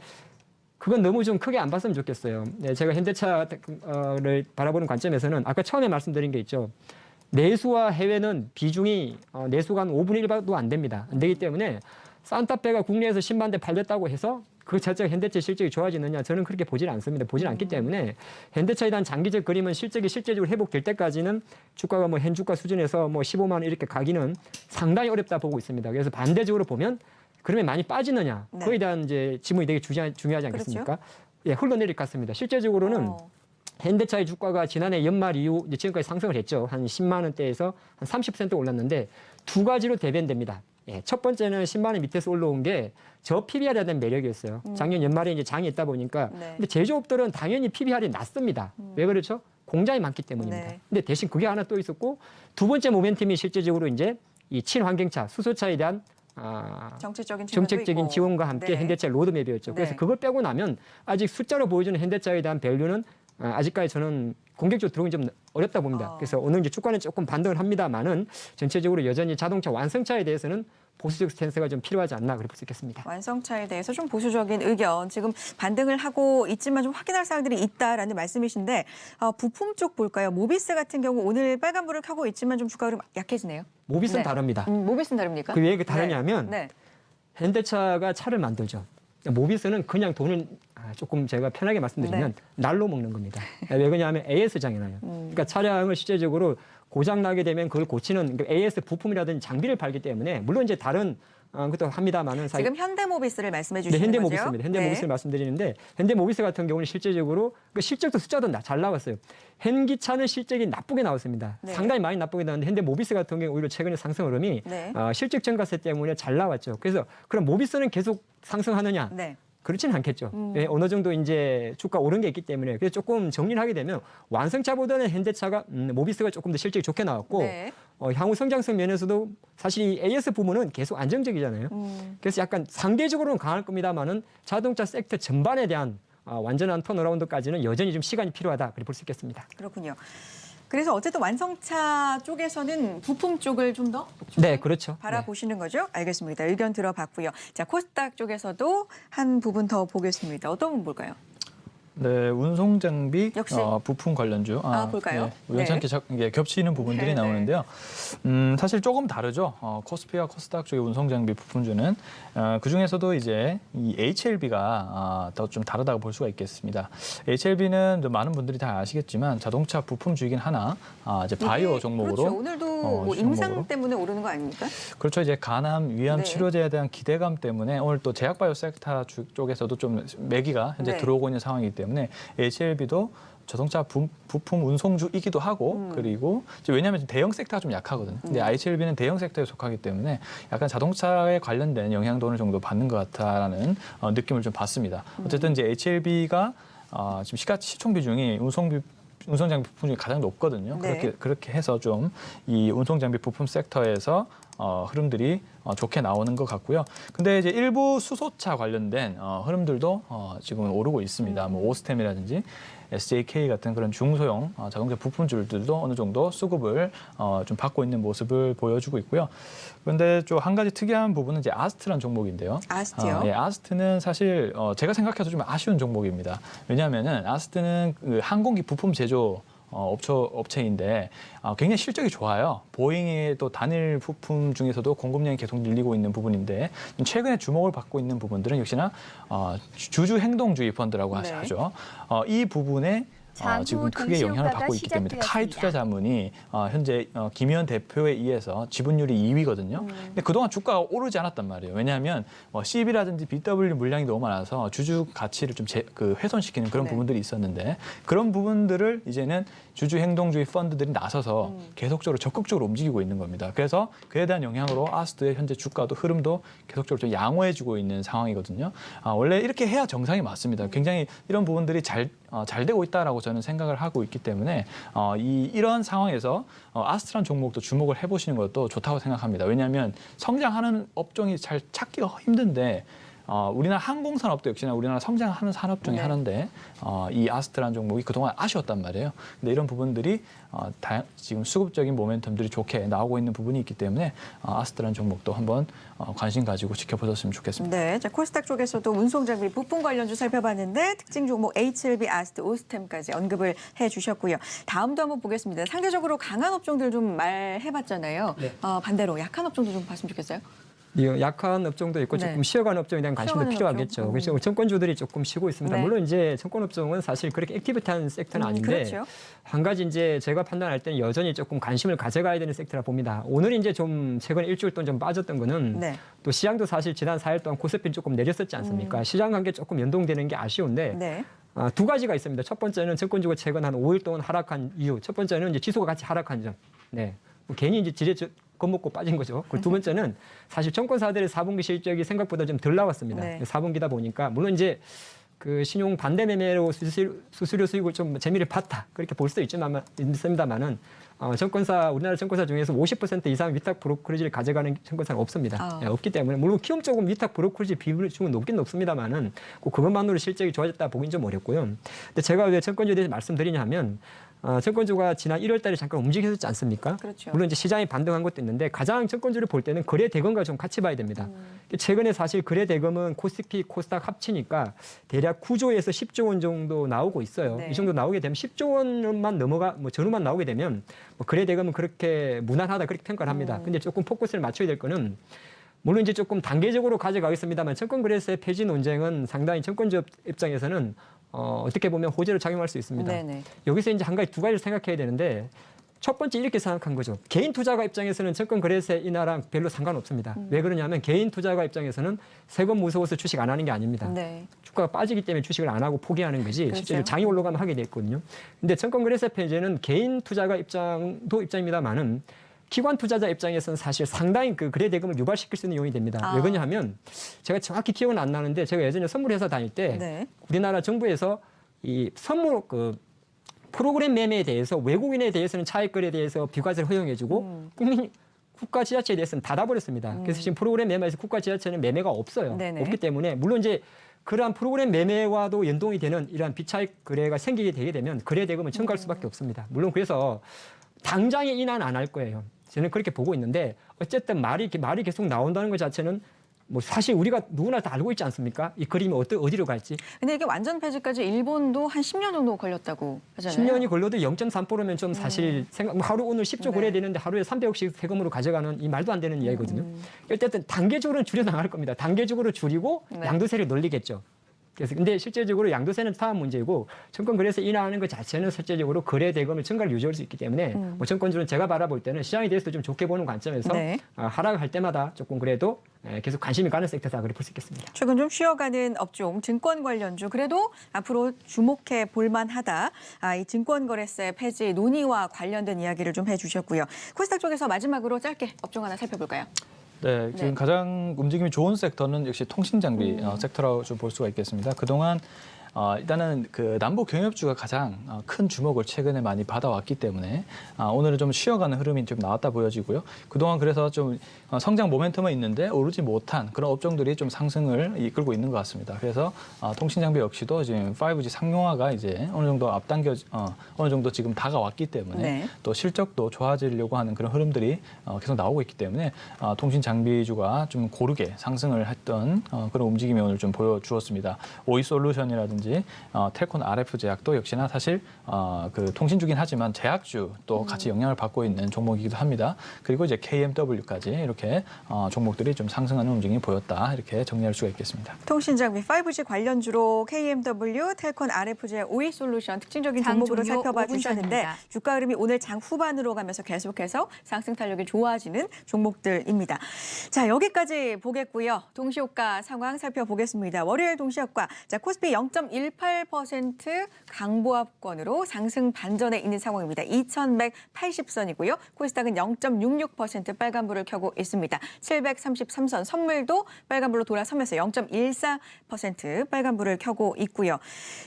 그건 너무 좀 크게 안 봤으면 좋겠어요. 네, 제가 현대차를 바라보는 관점에서는 아까 처음에 말씀드린 게 있죠. 내수와 해외는 비중이 내수가 한 5분의 1도 안 됩니다. 안 되기 때문에 산타페가 국내에서 10만 대 팔렸다고 해서 그 자체가 현대차 실적이 좋아지느냐 저는 그렇게 보질 않습니다. 보질 않기 때문에 현대차에 대한 장기적 그림은 실적으로 회복될 때까지는 주가가 뭐 현주가 수준에서 뭐 15만 원 이렇게 가기는 상당히 어렵다 보고 있습니다. 그래서 반대적으로 보면 그러면 많이 빠지느냐 네. 그거에 대한 이제 지문이 되게 중요하지 않겠습니까? 예, 흘러내릴 것 같습니다. 실제적으로는 현대차의 주가가 지난해 연말 이후 이제 지금까지 상승을 했죠. 한 10만 원대에서 한 30% 올랐는데 두 가지로 대변됩니다. 예, 첫 번째는 10만 원 밑에서 올라온 게 저 PBR에 대한 매력이었어요. 작년 연말에 이제 장이 있다 보니까 네. 근데 제조업들은 당연히 PBR이 낮습니다. 왜 그렇죠? 공장이 많기 때문입니다. 네. 근데 대신 그게 하나 또 있었고 두 번째 모멘텀이 실제적으로 이제 이 친환경차, 수소차에 대한 정책적인 지원과 함께 네. 현대차 로드맵이었죠. 그래서 네. 그걸 빼고 나면 아직 숫자로 보여주는 현대차에 대한 밸류는 아직까지 저는 공격적으로 들어오기 좀 어렵다 봅니다. 그래서 오늘 이제 주가는 조금 반등을 합니다만은 전체적으로 여전히 자동차 완성차에 대해서는 보수적 스탠스가 좀 필요하지 않나 그렇게 볼 수 있겠습니다. 완성차에 대해서 좀 보수적인 의견, 지금 반등을 하고 있지만 좀 확인할 사항들이 있다라는 말씀이신데 부품 쪽 볼까요? 모비스 같은 경우 오늘 빨간불을 켜고 있지만 좀 주가가 좀 약해지네요. 모비스는 네. 다릅니다. 모비스는 다릅니까? 그 왜 다르냐면 네. 현대차가 차를 만들죠. 모비스는 그냥 돈을 조금 제가 편하게 말씀드리면 날로 먹는 겁니다. 왜 그러냐면 AS장이 나요. 그러니까 차량을 실제적으로 고장 나게 되면 그걸 고치는 AS 부품이라든지 장비를 팔기 때문에 물론 이제 다른 것도 합니다만은 지금 현대모비스를 말씀해 네, 주시는 거죠? 현대모비스입니다. 현대모비스를 말씀드리는데 현대모비스 같은 경우는 실제적으로 그 실적도 숫자도 잘 나왔어요. 현기차는 실적이 나쁘게 나왔습니다. 네. 상당히 많이 나쁘게 나왔는데 현대모비스 같은 경우 오히려 최근에 상승 흐름이 네. 실적 증가세 때문에 잘 나왔죠. 그래서 그럼 모비스는 계속 상승하느냐? 네. 그렇지는 않겠죠. 예, 어느 정도 이제 주가 오른 게 있기 때문에 그래서 조금 정리를 하게 되면 완성차보다는 현대차가 모비스가 조금 더 실적이 좋게 나왔고 네. 향후 성장성 면에서도 사실 이 AS 부문은 계속 안정적이잖아요. 그래서 약간 상대적으로는 강할 겁니다만은 자동차 섹터 전반에 대한 완전한 턴어라운드까지는 여전히 좀 시간이 필요하다 그렇게 볼 수 있겠습니다. 그렇군요. 그래서 어쨌든 완성차 쪽에서는 부품 쪽을 좀 더 네, 그렇죠. 바라보시는 거죠? 알겠습니다. 의견 들어봤고요. 자, 코스닥 쪽에서도 한 부분 더 보겠습니다. 어떤 부분 볼까요? 네, 운송 장비 역시? 부품 관련주. 볼까요? 네, 우연찮게 이게 겹치는 부분들이 네, 네. 나오는데요. 사실 조금 다르죠. 코스피와 코스닥 쪽의 운송 장비 부품주는 그 중에서도 이제 이 HLB가 더 좀 다르다고 볼 수가 있겠습니다. HLB는 많은 분들이 다 아시겠지만 자동차 부품주이긴 하나 이제 바이오 종목으로. 그렇죠. 오늘도 뭐 임상 종목으로. 때문에 오르는 거 아닙니까? 그렇죠. 이제 간암, 위암 네. 치료제에 대한 기대감 때문에 오늘 또 제약바이오 섹터 쪽에서도 좀 매기가 현재 네. 들어오고 있는 상황이기 때문에 HLB도 자동차 부품 운송주이기도 하고 그리고 이제 왜냐하면 대형 섹터가 좀 약하거든요. 근데 HLB는 대형 섹터에 속하기 때문에 약간 자동차에 관련된 영향도 어느 정도 받는 것 같다라는 느낌을 좀 받습니다. 어쨌든 이제 HLB가 지금 시총 비중이 운송장비 부품 중에 가장 높거든요. 네. 그렇게 해서 좀 이 운송장비 부품 섹터에서 흐름들이 좋게 나오는 것 같고요. 근데 이제 일부 수소차 관련된 흐름들도 지금 오르고 있습니다. 뭐 오스템이라든지 SJK 같은 그런 중소형 자동차 부품줄들도 어느 정도 수급을 좀 받고 있는 모습을 보여주고 있고요. 그런데 좀 한 가지 특이한 부분은 이제 아스트라는 종목인데요. 아스트요? 예, 아스트는 사실 제가 생각해도 좀 아쉬운 종목입니다. 왜냐하면은 아스트는 그 항공기 부품 제조 업체인데 굉장히 실적이 좋아요. 보잉의 또 단일 부품 중에서도 공급량이 계속 늘리고 있는 부분인데 최근에 주목을 받고 있는 부분들은 역시나 주주 행동주의 펀드라고 네. 하죠. 이 부분에 지금 크게 영향을 받고 있기 때문에 카이 투자 자문이 현재 김현 대표에 의해서 지분율이 2위거든요. 근데 그동안 주가가 오르지 않았단 말이에요. 왜냐하면 CB라든지 BW 물량이 너무 많아서 주주 가치를 좀 훼손시키는 그런 네. 부분들이 있었는데 그런 부분들을 이제는 주주 행동주의 펀드들이 나서서 계속적으로 적극적으로 움직이고 있는 겁니다. 그래서 그에 대한 영향으로 아스트의 현재 주가도 흐름도 계속적으로 좀 양호해지고 있는 상황이거든요. 원래 이렇게 해야 정상이 맞습니다. 굉장히 이런 부분들이 잘 되고 있다라고 저는 생각을 하고 있기 때문에 이런 상황에서 아스트란 종목도 주목을 해보시는 것도 좋다고 생각합니다. 왜냐하면 성장하는 업종이 잘 찾기가 힘든데 우리나라 항공산업도 역시나 우리나라 성장하는 산업 중에 네. 하나인데 이 아스트란 종목이 그동안 아쉬웠단 말이에요. 근데 이런 부분들이 지금 수급적인 모멘텀들이 좋게 나오고 있는 부분이 있기 때문에 아스트란 종목도 한번 관심 가지고 지켜보셨으면 좋겠습니다. 네, 자, 코스닥 쪽에서도 운송장비 부품 관련주 살펴봤는데 특징 종목 HLB, 아스트, 오스템까지 언급을 해주셨고요. 다음도 한번 보겠습니다. 상대적으로 강한 업종들 좀 말해봤잖아요. 네. 반대로 약한 업종도 좀 봤으면 좋겠어요. 약한 업종도 있고 네. 조금 쉬어가는 업종에 대한 관심도 쉬어가는 필요하겠죠. 업종. 그래서 증권주들이 조금 쉬고 있습니다. 네. 물론 이제 증권 업종은 사실 그렇게 액티비티한 섹터는 아닌데 그렇죠. 한 가지 이제 제가 판단할 때는 여전히 조금 관심을 가져가야 되는 섹터라 봅니다. 오늘 이제 좀 최근 일주일 동안 좀 빠졌던 거는 네. 또 시장도 사실 지난 4일 동안 코스피 조금 내렸었지 않습니까? 시장 관계 조금 연동되는 게 아쉬운데 네. 두 가지가 있습니다. 첫 번째는 증권주가 최근 한 5일 동안 하락한 이유. 첫 번째는 이제 지수가 같이 하락한 점. 네. 괜히 이제 지레 겁먹고 빠진 거죠. 그리고 두 번째는 사실 정권사들의 4분기 실적이 생각보다 좀 덜 나왔습니다. 네. 4분기다 보니까 물론 이제 그 신용 반대 매매로 수수료 수익을 좀 재미를 봤다 그렇게 볼 수도 있습니다만은 우리나라 정권사 중에서 50% 이상 위탁 브로커리지를 가져가는 정권사는 없습니다. 없기 때문에 물론 키움 쪽은 위탁 브로커리지 비율이 좀 높긴 높습니다만은 그것만으로 실적이 좋아졌다 보긴 좀 어렵고요. 근데 제가 왜 정권주에 대해서 말씀드리냐면 정권주가 지난 1월달에 잠깐 움직였지 않습니까? 그렇죠. 물론 이제 시장이 반등한 것도 있는데 가장 정권주를 볼 때는 거래 대금과 좀 같이 봐야 됩니다. 최근에 사실 거래 대금은 코스피, 코스닥 합치니까 대략 9조에서 10조 원 정도 나오고 있어요. 네. 이 정도 나오게 되면 10조 원만 전후만 나오게 되면 거래 대금은 그렇게 무난하다 그렇게 평가를 합니다. 근데 조금 포커스를 맞춰야 될 거는 물론 이제 조금 단계적으로 가져가겠습니다만 증권거래소의 폐지 논쟁은 상당히 증권주 입장에서는 어떻게 보면 호재로 작용할 수 있습니다. 네네. 여기서 이제 두 가지를 생각해야 되는데 첫 번째 이렇게 생각한 거죠. 개인 투자가 입장에서는 증권거래소의 인하랑 별로 상관없습니다. 왜 그러냐면 개인 투자가 입장에서는 세금 무서워서 주식 안 하는 게 아닙니다. 네. 주가가 빠지기 때문에 주식을 안 하고 포기하는 거지 그렇죠. 실제로 장이 올라가면 하게 됐거든요. 근데 증권거래소 폐지는 개인 투자가 입장입니다만은 기관 투자자 입장에서는 사실 상당히 그 거래 대금을 유발시킬 수 있는 요인이 됩니다. 왜 그러냐면 제가 정확히 기억은 안 나는데 제가 예전에 선물회사 다닐 때 네. 우리나라 정부에서 이 선물 프로그램 매매에 대해서 외국인에 대해서는 차익 거래에 대해서 비과세를 허용해주고 국가 지자체에 대해서는 닫아버렸습니다. 그래서 지금 프로그램 매매에서 국가 지자체는 매매가 없어요. 네네. 없기 때문에 물론 이제 그러한 프로그램 매매와도 연동이 되는 이러한 비차익 거래가 생기게 되게 되면 거래 대금은 증가할 수밖에 없습니다. 물론 그래서 당장에 인하는 안 할 거예요. 저는 그렇게 보고 있는데 어쨌든 말이 계속 나온다는 것 자체는 뭐 사실 우리가 누구나 다 알고 있지 않습니까? 이 그림이 어디로 갈지. 근데 이게 완전 폐지까지 일본도 한 10년 정도 걸렸다고 하잖아요. 10년이 걸려도 0.3%면 좀 사실 하루 오늘 10조 네. 거래되는데 하루에 300억씩 세금으로 가져가는 이 말도 안 되는 이야기거든요. 어쨌든 단계적으로는 줄여나갈 겁니다. 단계적으로 줄이고 네. 양도세를 늘리겠죠. 그래서 근데 실제적으로 양도세는 다음 문제고 증권거래소 인하하는 것 자체는 실제적으로 거래 대금을 증가를 유지할 수 있기 때문에 뭐 증권주는 제가 바라볼 때는 시장에 대해서 좀 좋게 보는 관점에서 네. 하락할 때마다 조금 그래도 계속 관심이 가는 섹터다 그렇게 볼 수 있겠습니다. 최근 좀 쉬어가는 업종, 증권 관련주 그래도 앞으로 주목해 볼만하다. 이 증권거래세 폐지 논의와 관련된 이야기를 좀 해주셨고요. 코스닥 쪽에서 마지막으로 짧게 업종 하나 살펴볼까요? 네, 지금 가장 움직임이 좋은 섹터는 역시 통신장비 섹터라고 좀 볼 수가 있겠습니다. 그동안 일단은 그 남북 경협주가 가장 큰 주목을 최근에 많이 받아왔기 때문에 오늘은 좀 쉬어가는 흐름이 좀 나왔다 보여지고요. 그동안 그래서 좀 성장 모멘텀은 있는데 오르지 못한 그런 업종들이 좀 상승을 이끌고 있는 것 같습니다. 그래서 통신장비 역시도 지금 5G 상용화가 이제 어느 정도 어느 정도 지금 다가왔기 때문에 네. 또 실적도 좋아지려고 하는 그런 흐름들이 계속 나오고 있기 때문에 통신장비주가 좀 고르게 상승을 했던 그런 움직임이 오늘 좀 보여주었습니다. 오이솔루션이라든지 제약이라든지 텔콘 RF 제약도 역시나 사실 그 통신주긴 하지만 제약주 또 같이 영향을 받고 있는 종목이기도 합니다. 그리고 이제 KMW까지 이렇게 종목들이 좀 상승하는 움직임이 보였다 이렇게 정리할 수가 있겠습니다. 통신장비 5G 관련주로 KMW, 텔콘 RFJ, OE솔루션 특징적인 종목으로 장 종료 살펴봐 5분 주셨는데 전입니다. 주가 흐름이 오늘 장 후반으로 가면서 계속해서 상승 탄력이 좋아지는 종목들입니다. 자, 여기까지 보겠고요. 동시효과 상황 살펴보겠습니다. 월요일 동시효과. 자, 코스피 0.18% 강보합권으로 상승 반전에 있는 상황입니다. 2180선이고요. 코스닥은 0.66% 빨간불을 켜고 있습니다. 733선 선물도 빨간불로 돌아서면서 0.14% 빨간불을 켜고 있고요.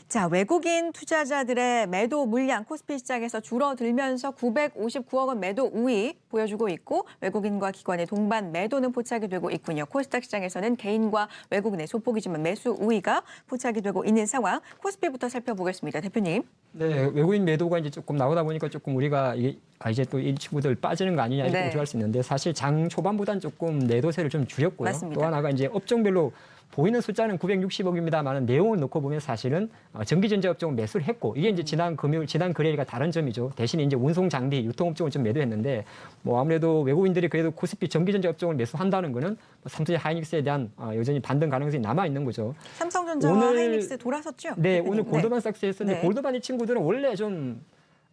자, 외국인 투자자들의 매도 물량 코스피 시장에서 줄어들면서 959억 원 매도 우위 보여주고 있고 외국인과 기관의 동반 매도는 포착이 되고 있군요. 코스닥 시장에서는 개인과 외국인의 소폭이지만 매수 우위가 포착이 되고 있는 상황. 코스피부터 살펴보겠습니다. 대표님. 네, 외국인 매도가 이제 조금 나오다 보니까 조금 우리가 이제 또 이 친구들 빠지는 거 아니냐 이렇게 네. 우려할 수 있는데 사실 장 초반보다는 조금 매도세를 좀 줄였고요. 맞습니다. 또 하나가 이제 업종별로 보이는 숫자는 960억입니다만 내용을 놓고 보면 사실은 전기전자 업종은 매수를 했고 이게 이제 지난 거래일과 다른 점이죠. 대신에 이제 운송 장비, 유통업종을 좀 매도했는데 뭐 아무래도 외국인들이 그래도 코스피 전기전자 업종을 매수한다는 거는 삼성의 하이닉스에 대한 여전히 반등 가능성이 남아 있는 거죠. 삼성전자와 오늘- 하이닉스 돌아섰죠? 네, 대표님. 오늘 골드만삭스 했었는데 네. 골드만 이 친구들은 원래 좀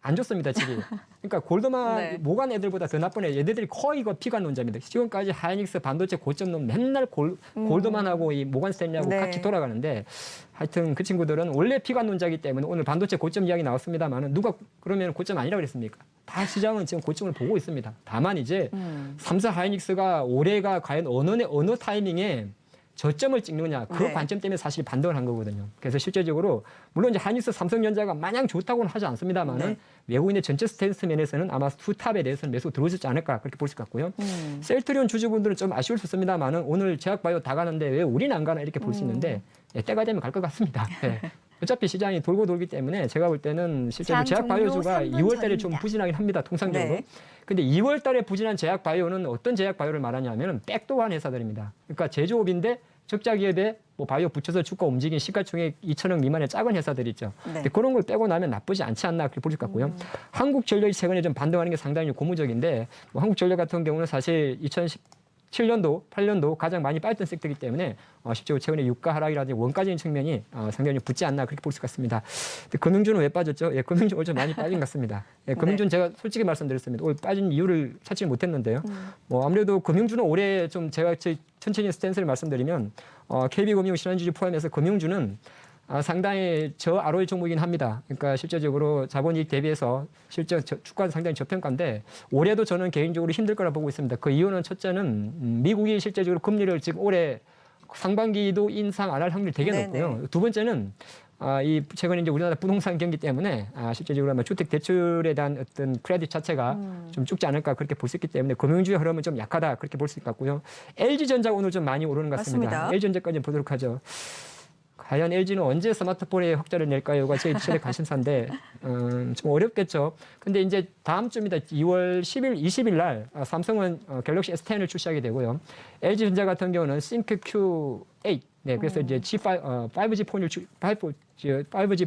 안 좋습니다, 질이. 그러니까 골드만 네. 모간 애들보다 더 나쁜 얘들이 거의 이거 피관론자입니다. 지금까지 하이닉스 반도체 고점 넘 맨날 골드만하고 이 모간 스탠리하고 네. 같이 돌아가는데 하여튼 그 친구들은 원래 피관론자이기 때문에 오늘 반도체 고점 이야기 나왔습니다만은 누가 그러면 고점 아니라 그랬습니까? 다 시장은 지금 고점을 보고 있습니다. 다만 이제 삼성 하이닉스가 올해가 과연 어느 타이밍에 저점을 찍느냐 그 네. 관점 때문에 사실 반등을 한 거거든요. 그래서 실제적으로 물론 이제 하이닉스, 삼성전자가 마냥 좋다고는 하지 않습니다만은 네. 외국인의 전체 스탠스 면에서는 아마 투탑에 대해서는 매수 들어오지 않을까 그렇게 볼 수 있겠고요. 셀트리온 주주분들은 좀 아쉬울 수 있습니다만은 오늘 제약바이오 다 가는데 왜 우리는 안 가나 이렇게 볼 수 있는데 예, 때가 되면 갈 것 같습니다. 예. 어차피 시장이 돌고 돌기 때문에 제가 볼 때는 실제로 장 제약바이오주가 종료 3분 2월 달에 좀 전입니다. 부진하긴 합니다. 통상적으로. 네. 근데 2월 달에 부진한 제약바이오는 어떤 제약바이오를 말하냐면 백도어한 회사들입니다. 그러니까 제조업인데 적자 기업에 뭐 바이오 붙여서 주가 움직인 시가총액 2천억 미만의 작은 회사들 있죠. 네. 근데 그런 걸 빼고 나면 나쁘지 않지 않나 그렇게 볼 수 있겠고요. 한국전력이 최근에 좀 반등하는 게 상당히 고무적인데 뭐 한국전력 같은 경우는 사실 2017년도, 8년도 가장 많이 빠졌던 섹터이기 때문에 실제로 최근에 유가 하락이라든지 원가적인 측면이 상당히 붙지 않나 그렇게 볼 수 있습니다. 근데 금융주는 왜 빠졌죠? 예, 금융주 오늘 좀 많이 빠진 것 같습니다. 예, 금융주는 제가 솔직히 말씀드렸습니다. 오늘 빠진 이유를 찾지 못했는데요. 뭐 아무래도 금융주는 올해 좀 제가 천천히 스탠스를 말씀드리면 KB금융, 신한주주 포함해서 금융주는 상당히 저ROE 종목이긴 합니다. 그러니까 실제적으로 자본이익 대비해서 실제 주가는 상당히 저평가인데 올해도 저는 개인적으로 힘들 거라 보고 있습니다. 그 이유는 첫째는 미국이 실제적으로 금리를 지금 올해 상반기도 인상 안 할 확률이 되게 네네. 높고요. 두 번째는 이 최근에 이제 우리나라 부동산 경기 때문에 실제적으로 아마 주택 대출에 대한 어떤 크레딧 자체가 좀 죽지 않을까 그렇게 볼 수 있기 때문에 금융주의 흐름은 좀 약하다 그렇게 볼 수 있겠고요. LG전자가 오늘 좀 많이 오르는 것 같습니다. 맞습니다. LG전자까지 보도록 하죠. 과연 LG는 언제 스마트폰에 흑자를 낼까요가 제 최대 관심사인데 좀 어렵겠죠. 근데 이제 다음 주입니다. 2월 10일, 20일 날 삼성은 갤럭시 S10을 출시하게 되고요. LG전자 같은 경우는 ThinkQ8 네, 그래서 이제 G5G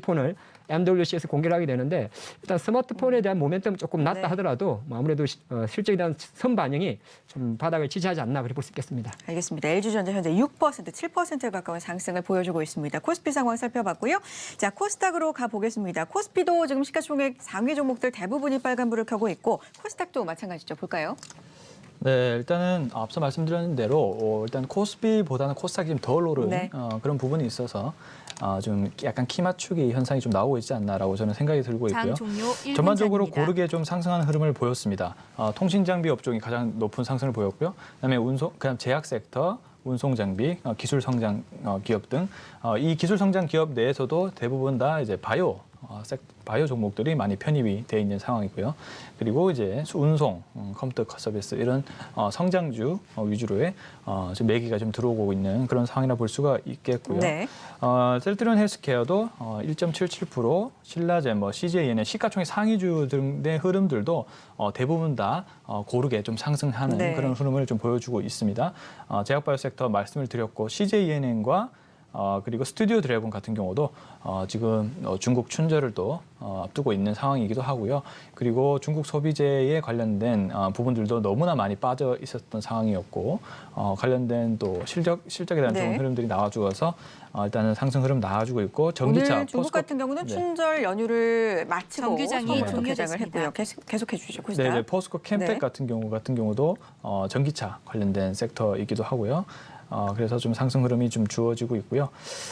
폰을 MWC에서 공개를 하게 되는데 일단 스마트폰에 대한 모멘텀은 조금 낮다 네. 하더라도 뭐 아무래도 실적에 대한 선 반영이 좀 바닥을 지지하지 않나 그렇게 볼 수 있겠습니다. 알겠습니다. LG전자 현재 6%, 7%에 가까운 상승을 보여주고 있습니다. 코스피 상황 살펴봤고요. 자, 코스닥으로 가보겠습니다. 코스피도 지금 시가총액 상위 종목들 대부분이 빨간불을 켜고 있고 코스닥도 마찬가지죠. 볼까요? 네, 일단은 앞서 말씀드린 대로 일단 코스피보다는 코스닥이 좀 덜 오른 네. 그런 부분이 있어서 좀 약간 키 맞추기 현상이 좀 나오고 있지 않나라고 저는 생각이 들고 있고요. 장 종료 1분 전반적으로 전입니다. 고르게 좀 상승하는 흐름을 보였습니다. 통신 장비 업종이 가장 높은 상승을 보였고요. 그다음에 그다음 제약 섹터, 운송 장비, 기술 성장 기업 등 이 기술 성장 기업 내에서도 대부분 다 이제 바이오 종목들이 많이 편입이 돼 있는 상황이고요. 그리고 이제 운송, 컴퓨터 서비스 이런 성장주 위주로의 지금 매기가 좀 들어오고 있는 그런 상황이라 볼 수가 있겠고요. 네. 셀트리온 헬스케어도 1.77%, 신라젠, CJN의 시가총액 상위주 등의 흐름들도 대부분 다 고르게 좀 상승하는 네. 그런 흐름을 좀 보여주고 있습니다. 제약바이오 섹터 말씀을 드렸고 CJN과 그리고 스튜디오 드래곤 같은 경우도 지금 중국 춘절을 또 앞두고 있는 상황이기도 하고요. 그리고 중국 소비재에 관련된 부분들도 너무나 많이 빠져 있었던 상황이었고 관련된 또 실적에 대한 좋은 네. 흐름들이 나와주어서 일단은 상승 흐름 나와주고 있고 전기차, 오늘 중국 포스코 같은 경우는 네. 춘절 연휴를 마치고 정규장이 처음부터 개장을 종료됐습니다. 했고요. 계속해 주시죠. 코스닥. 네, 포스코 캠텍 네. 같은 경우도 전기차 관련된 섹터이기도 하고요. 그래서 좀 상승 흐름이 좀 주어지고 있고요.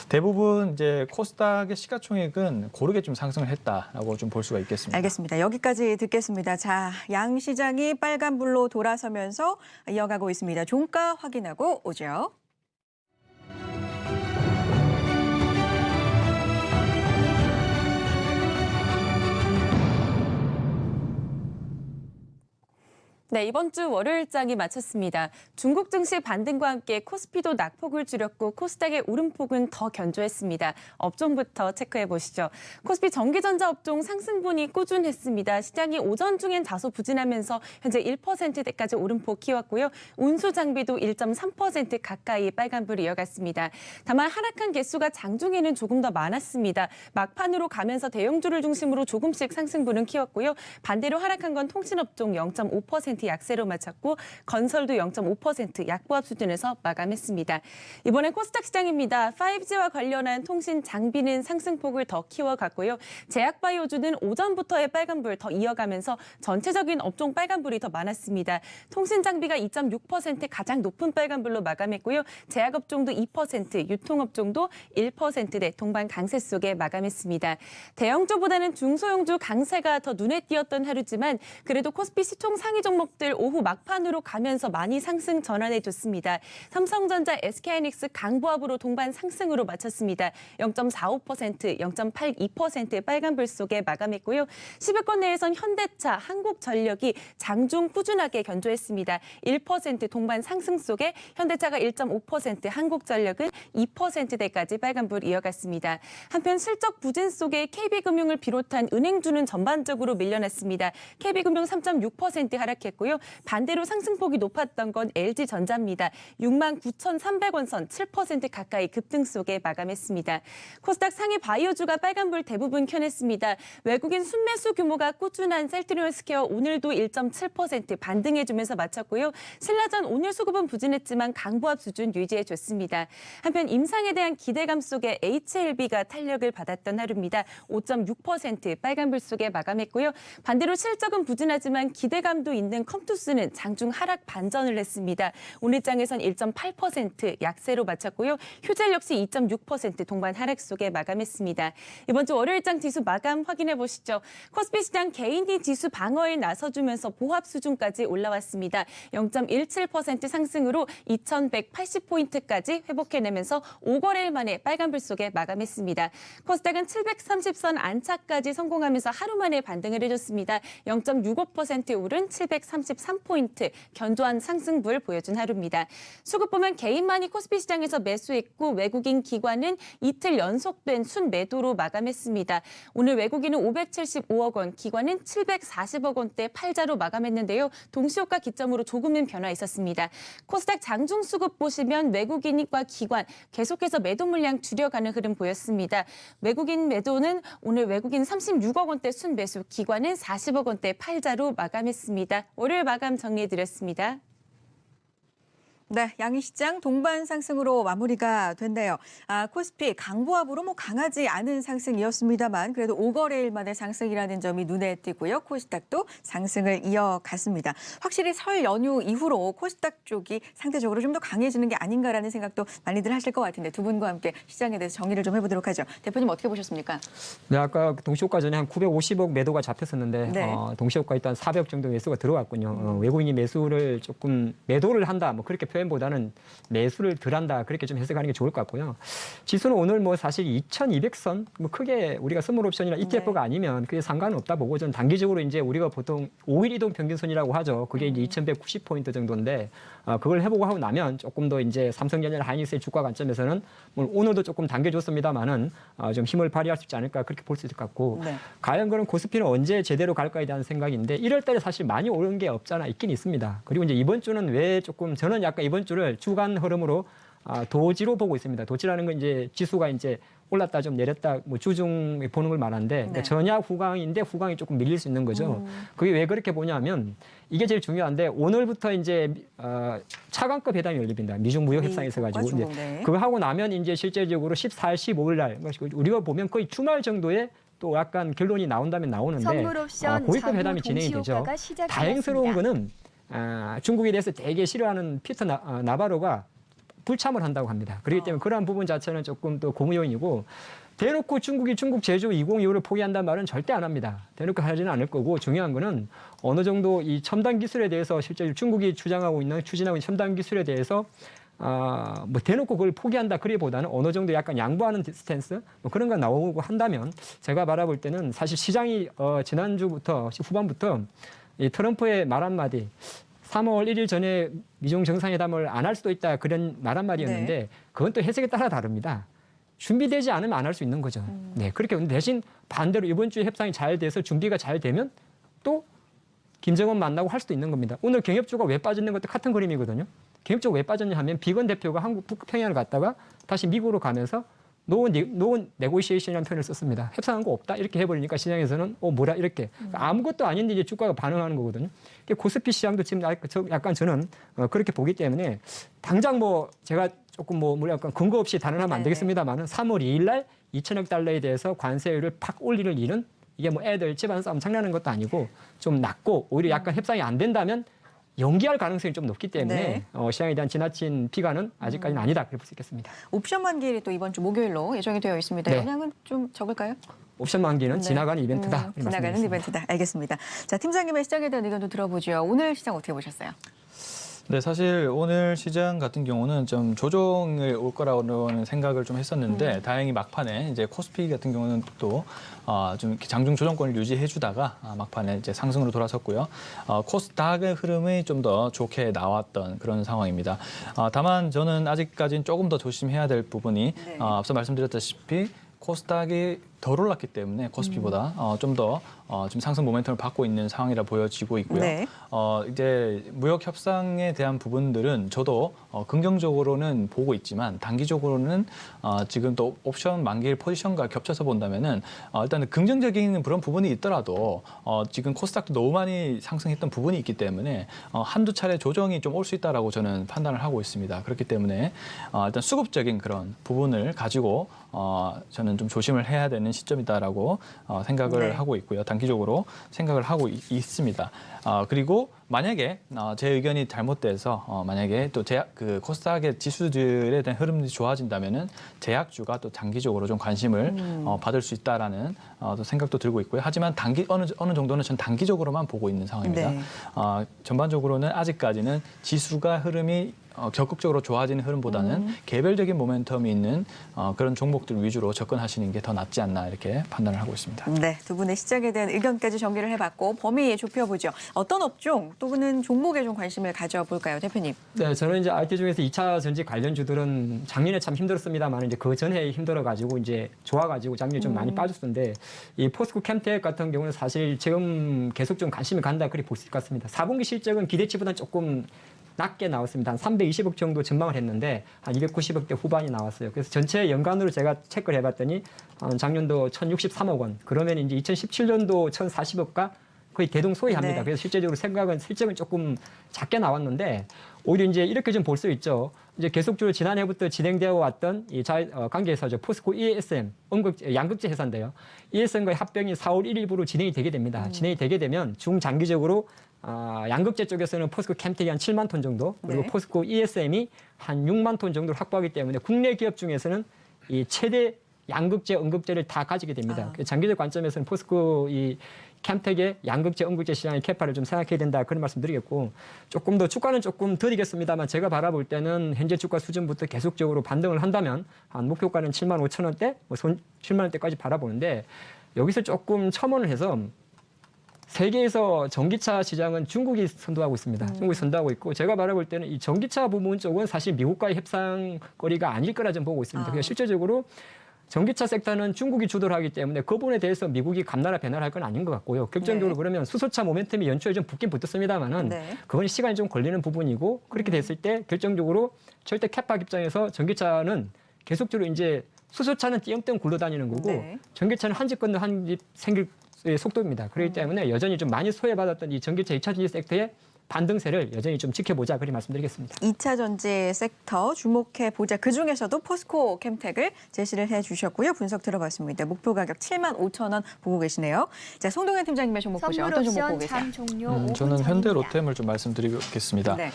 대부분 이제 코스닥의 시가총액은 고르게 좀 상승을 했다라고 좀 볼 수가 있겠습니다. 알겠습니다. 여기까지 듣겠습니다. 자, 양 시장이 빨간불로 돌아서면서 이어가고 있습니다. 종가 확인하고 오죠. 네, 이번 주 월요일장이 마쳤습니다. 중국 증시 반등과 함께 코스피도 낙폭을 줄였고 코스닥의 오름폭은 더 견조했습니다. 업종부터 체크해 보시죠. 코스피 전기전자 업종 상승분이 꾸준했습니다. 시장이 오전 중엔 다소 부진하면서 현재 1%대까지 오름폭 키웠고요. 운수 장비도 1.3% 가까이 빨간불을 이어갔습니다. 다만 하락한 개수가 장중에는 조금 더 많았습니다. 막판으로 가면서 대형주를 중심으로 조금씩 상승분은 키웠고요. 반대로 하락한 건 통신업종 0.5% 약세로 마쳤고 건설도 0.5% 약보합 수준에서 마감했습니다. 이번엔 코스닥 시장입니다. 5G와 관련한 통신 장비는 상승폭을 더 키워갔고요. 제약바이오주는 오전부터의 빨간불 더 이어가면서 전체적인 업종 빨간불이 더 많았습니다. 통신 장비가 2.6% 가장 높은 빨간불로 마감했고요. 제약업종도 2%, 유통업종도 1%대 동반 강세 속에 마감했습니다. 대형주보다는 중소형주 강세가 더 눈에 띄었던 하루지만 그래도 코스피 시총 상위 종목들 오후 막판으로 가면서 많이 상승 전환해줬습니다. 삼성전자, SK하이닉스 강보합으로 동반 상승으로 마쳤습니다. 0.45%, 0.82% 빨간불 속에 마감했고요. 10위권 내에선 현대차, 한국전력이 장중 꾸준하게 견조했습니다. 1% 동반 상승 속에 현대차가 1.5%, 한국전력은 2%대까지 빨간불 이어갔습니다. 한편 실적 부진 속에 KB금융을 비롯한 은행주는 전반적으로 밀려났습니다. KB금융 3.6% 하락했고요. 반대로 상승폭이 높았던 건 LG전자입니다. 69,300원 선 7% 가까이 급등 속에 마감했습니다. 코스닥 상위 바이오주가 빨간불 대부분 켜냈습니다. 외국인 순매수 규모가 꾸준한 셀트리온스퀘어 오늘도 1.7% 반등해주면서 마쳤고요. 신라전 오늘 수급은 부진했지만 강보합 수준 유지해줬습니다. 한편 임상에 대한 기대감 속에 HLB가 탄력을 받았던 하루입니다. 5.6% 빨간불 속에 마감했고요. 반대로 실적은 부진하지만 기대감도 있는 컴투스는 장중 하락 반전을 했습니다. 오늘 장에선 1.8% 약세로 마쳤고요. 휴젤 역시 2.6% 동반 하락 속에 마감했습니다. 이번 주 월요일장 지수 마감 확인해 보시죠. 코스피 시장 개인이 지수 방어에 나서주면서 보합 수준까지 올라왔습니다. 0.17% 상승으로 2,180포인트까지 회복해내면서 5거래일 만에 빨간불 속에 마감했습니다. 코스닥은 730선 안착까지 성공하면서 하루 만에 반등을 해줬습니다. 0.65% 오른 733포인트 견조한 상승불 보여준 하루입니다. 수급 보면 개인만이 코스피 시장에서 매수했고 외국인 기관은 이틀 연속된 순매도로 마감했습니다. 오늘 외국인은 575억 원, 기관은 740억 원대 팔자로 마감했는데요. 동시효과 기점으로 조금은 변화 있었습니다. 코스닥 장중 수급 보시면 외국인과 기관 계속해서 매도 물량 줄여가는 흐름 보였습니다. 외국인 매도는 오늘 외국인 36억 원대 순매수, 기관은 40억 원대 팔자로 마감했습니다. 월요일 마감 정리해드렸습니다. 네, 양시장 동반 상승으로 마무리가 됐네요. 코스피 강보합으로 강하지 않은 상승이었습니다만 그래도 5거래일 만에 상승이라는 점이 눈에 띄고요. 코스닥도 상승을 이어갔습니다. 확실히 설 연휴 이후로 코스닥 쪽이 상대적으로 좀 더 강해지는 게 아닌가라는 생각도 많이들 하실 것 같은데 두 분과 함께 시장에 대해서 정리를 좀 해보도록 하죠. 대표님 어떻게 보셨습니까? 네, 아까 동시효과 전에 한 950억 매도가 잡혔었는데 네. 동시효과 일단 400억 정도 매수가 들어갔군요. 외국인이 매수를 조금 매도를 한다 뭐 그렇게 표현보다는 매수를 덜 한다 그렇게 좀 해석하는 게 좋을 것 같고요. 지수는 오늘 뭐 사실 2200선 뭐 크게 우리가 선물 옵션이나 ETF가 아니면 그게 상관은 없다 보고 저는 단기적으로 이제 우리가 보통 5일 이동 평균선이라고 하죠. 그게 이제 2190포인트 정도인데 그걸 해보고 하고 나면 조금 더 이제 삼성전자 하이닉스의 주가 관점에서는 오늘도 조금 당겨줬습니다만은 좀 힘을 발휘할 수 있지 않을까 그렇게 볼 수 있을 것 같고 네. 과연 그럼 코스피는 언제 제대로 갈까에 대한 생각인데 1월 달에 사실 많이 오른 게 없잖아 있긴 있습니다. 그리고 이제 이번 주는 왜 조금 저는 약간 이번 주를 주간 흐름으로 도지로 보고 있습니다. 도지라는 건 이제 지수가 이제 올랐다 좀 내렸다 뭐 주중에 보는 걸 말하는데 그러니까 전야 후강인데 후강이 조금 밀릴 수 있는 거죠. 그게 왜 그렇게 보냐면 이게 제일 중요한데 오늘부터 이제 차관급 회담이 열립니다. 미중 무역 협상이 있어가지고 이제 그거 하고 나면 이제 실제적으로 14일, 15일 날 우리가 보면 거의 주말 정도에 또 약간 결론이 나온다면 나오는데 고위급 회담이 진행이 되죠. 다행스러운 거는 중국에 대해서 되게 싫어하는 피터 나바로가 불참을 한다고 합니다. 그렇기 때문에 그러한 부분 자체는 조금 또 고무요인이고 대놓고 중국이 중국 제조 2025를 포기한다는 말은 절대 안 합니다. 대놓고 하지는 않을 거고 중요한 거는 어느 정도 이 첨단 기술에 대해서 실제 중국이 추진하고 있는 첨단 기술에 대해서 뭐 대놓고 그걸 포기한다 그리보다는 어느 정도 약간 양보하는 스탠스 뭐 그런 거 나오고 한다면 제가 바라볼 때는 사실 시장이 지난주부터 후반부터 이 트럼프의 말 한마디 3월 1일 전에 미중 정상회담을 안 할 수도 있다 그런 말 한마디였는데 그건 또 해석에 따라 다릅니다. 준비되지 않으면 안 할 수 있는 거죠. 네, 그렇게 대신 반대로 이번 주에 협상이 잘 돼서 준비가 잘 되면 또 김정은 만나고 할 수도 있는 겁니다. 오늘 경협주가 왜 빠졌는 것도 같은 그림이거든요. 경협주가 왜 빠졌냐 하면 비건 대표가 한국 북평양을 갔다가 다시 미국으로 가면서 노 네고시에이션이라는 표현을 썼습니다. 협상한 거 없다 이렇게 해버리니까 시장에서는 뭐라 이렇게 아무것도 아닌데 이제 주가가 반응하는 거거든요. 코스피 시장도 지금 약간 저는 그렇게 보기 때문에 당장 뭐 제가 조금 뭐 약간 근거 없이 단언하면 안 되겠습니다만은 3월 2일 날 2천억 달러에 대해서 관세율을 팍 올리는 일은 이게 뭐 애들 집안 싸움 장난하는 것도 아니고 좀 낮고 오히려 약간 협상이 안 된다면 연기할 가능성이 좀 높기 때문에 시장에 대한 지나친 비관은 아직까지는 아니다 그렇게 볼 수 있겠습니다. 옵션 만기일이 또 이번 주 목요일로 예정이 되어 있습니다. 네. 영향은 좀 적을까요? 옵션 만기는 지나가는 이벤트다. 지나가는 이벤트다. 알겠습니다. 자, 팀장님의 시장에 대한 의견도 들어보죠. 오늘 시장 어떻게 보셨어요? 네, 사실 오늘 시장 같은 경우는 좀 조정을 올 거라고는 생각을 좀 했었는데 다행히 막판에 이제 코스피 같은 경우는 또 좀 장중 조정권을 유지해주다가 막판에 이제 상승으로 돌아섰고요. 코스닥의 흐름이 좀 더 좋게 나왔던 그런 상황입니다. 다만 저는 아직까지는 조금 더 조심해야 될 부분이 앞서 말씀드렸다시피 코스닥이 덜 올랐기 때문에 코스피보다 좀 더 지금 상승 모멘텀을 받고 있는 상황이라 보여지고 있고요. 네. 이제 무역 협상에 대한 부분들은 저도 긍정적으로는 보고 있지만 단기적으로는 지금 또 옵션 만기일 포지션과 겹쳐서 본다면은 일단은 긍정적인 그런 부분이 있더라도 지금 코스닥도 너무 많이 상승했던 부분이 있기 때문에 한두 차례 조정이 좀 올 수 있다라고 저는 판단을 하고 있습니다. 그렇기 때문에 일단 수급적인 그런 부분을 가지고 저는 좀 조심을 해야 되는 시점이다라고 생각을 하고 있고요. 단기적으로 생각을 하고 있습니다. 그리고 만약에 제 의견이 잘못돼서 만약에 또 그 코스닥의 지수들에 대한 흐름이 좋아진다면은 제약주가 또 장기적으로 좀 관심을 받을 수 있다라는 또 생각도 들고 있고요. 하지만 어느 정도는 전 단기적으로만 보고 있는 상황입니다. 전반적으로는 아직까지는 지수가 흐름이 적극적으로 좋아지는 흐름보다는 개별적인 모멘텀이 있는 그런 종목들 위주로 접근하시는 게 더 낫지 않나 이렇게 판단을 하고 있습니다. 네, 두 분의 시장에 대한 의견까지 정리를 해봤고 범위 좁혀보죠. 어떤 업종 또는 종목에 좀 관심을 가져볼까요, 대표님? 네, 저는 이제 IT 중에서 2차 전지 관련주들은 작년에 참 힘들었습니다만 이제 그 전에 힘들어가지고 이제 좋아가지고 작년에 좀 많이 빠졌었는데 이 포스코 캠텍 같은 경우는 사실 지금 계속 좀 관심이 간다 그렇게 볼 수 있을 것 같습니다. 4분기 실적은 기대치보다는 조금 낮게 나왔습니다. 한 320억 정도 전망을 했는데 한 290억대 후반이 나왔어요. 그래서 전체 연간으로 제가 체크를 해봤더니 작년도 1,063억 원. 그러면 이제 2017년도 1,040억과 거의 대동소이합니다. 네. 그래서 실제적으로 실적은 조금 작게 나왔는데 오히려 이제 이렇게 좀 볼 수 있죠. 이제 계속적으로 지난해부터 진행되어 왔던 이 관계회사죠. 포스코 ESM 양극재 회사인데요. ESM과의 합병이 4월 1일부로 진행이 되게 됩니다. 진행이 되게 되면 중장기적으로 양극재 쪽에서는 포스코 캠텍이 한 7만 톤 정도, 그리고 포스코 ESM이 한 6만 톤 정도를 확보하기 때문에 국내 기업 중에서는 이 최대 양극재, 음극재를 다 가지게 됩니다. 장기적 관점에서는 포스코 이 캠텍의 양극재, 음극재 시장의 캐파를 좀 생각해야 된다 그런 말씀드리겠고 조금 더 주가는 조금 드리겠습니다만 제가 바라볼 때는 현재 주가 수준부터 계속적으로 반등을 한다면 한 목표가는 7만 5천 원대, 7만 원대까지 바라보는데 여기서 조금 첨언을 해서 세계에서 전기차 시장은 중국이 선도하고 있습니다. 중국이 선도하고 있고 제가 바라볼 때는 이 전기차 부분 쪽은 사실 미국과의 협상거리가 아닐 거라 좀 보고 있습니다. 그래서 실제적으로 전기차 섹터는 중국이 주도를 하기 때문에 그 부분에 대해서 미국이 감나라 배나라 할 건 아닌 것 같고요. 결정적으로 네. 그러면 수소차 모멘텀이 연초에 좀 붙긴 붙었습니다만은 네. 그건 시간이 좀 걸리는 부분이고 그렇게 됐을 때 결정적으로 절대 캐파 입장에서 전기차는 계속적으로 이제 수소차는 띄엄띄엄 굴러다니는 거고 네. 전기차는 한 집 건너 한 집 생길 속도입니다. 그렇기 때문에 여전히 좀 많이 소외받았던 이 전기차 2차 전지 섹터의 반등세를 여전히 좀 지켜보자 그렇게 말씀드리겠습니다. 2차 전지 섹터 주목해 보자. 그중에서도 포스코 캠텍을 제시를 해주셨고요. 분석 들어봤습니다. 목표 가격 75,000원 보고 계시네요. 자, 송동현 팀장님의 종목 보시죠. 어떤 종목 보고 계세요? 저는 현대로템을 좀 말씀드리겠습니다. 네.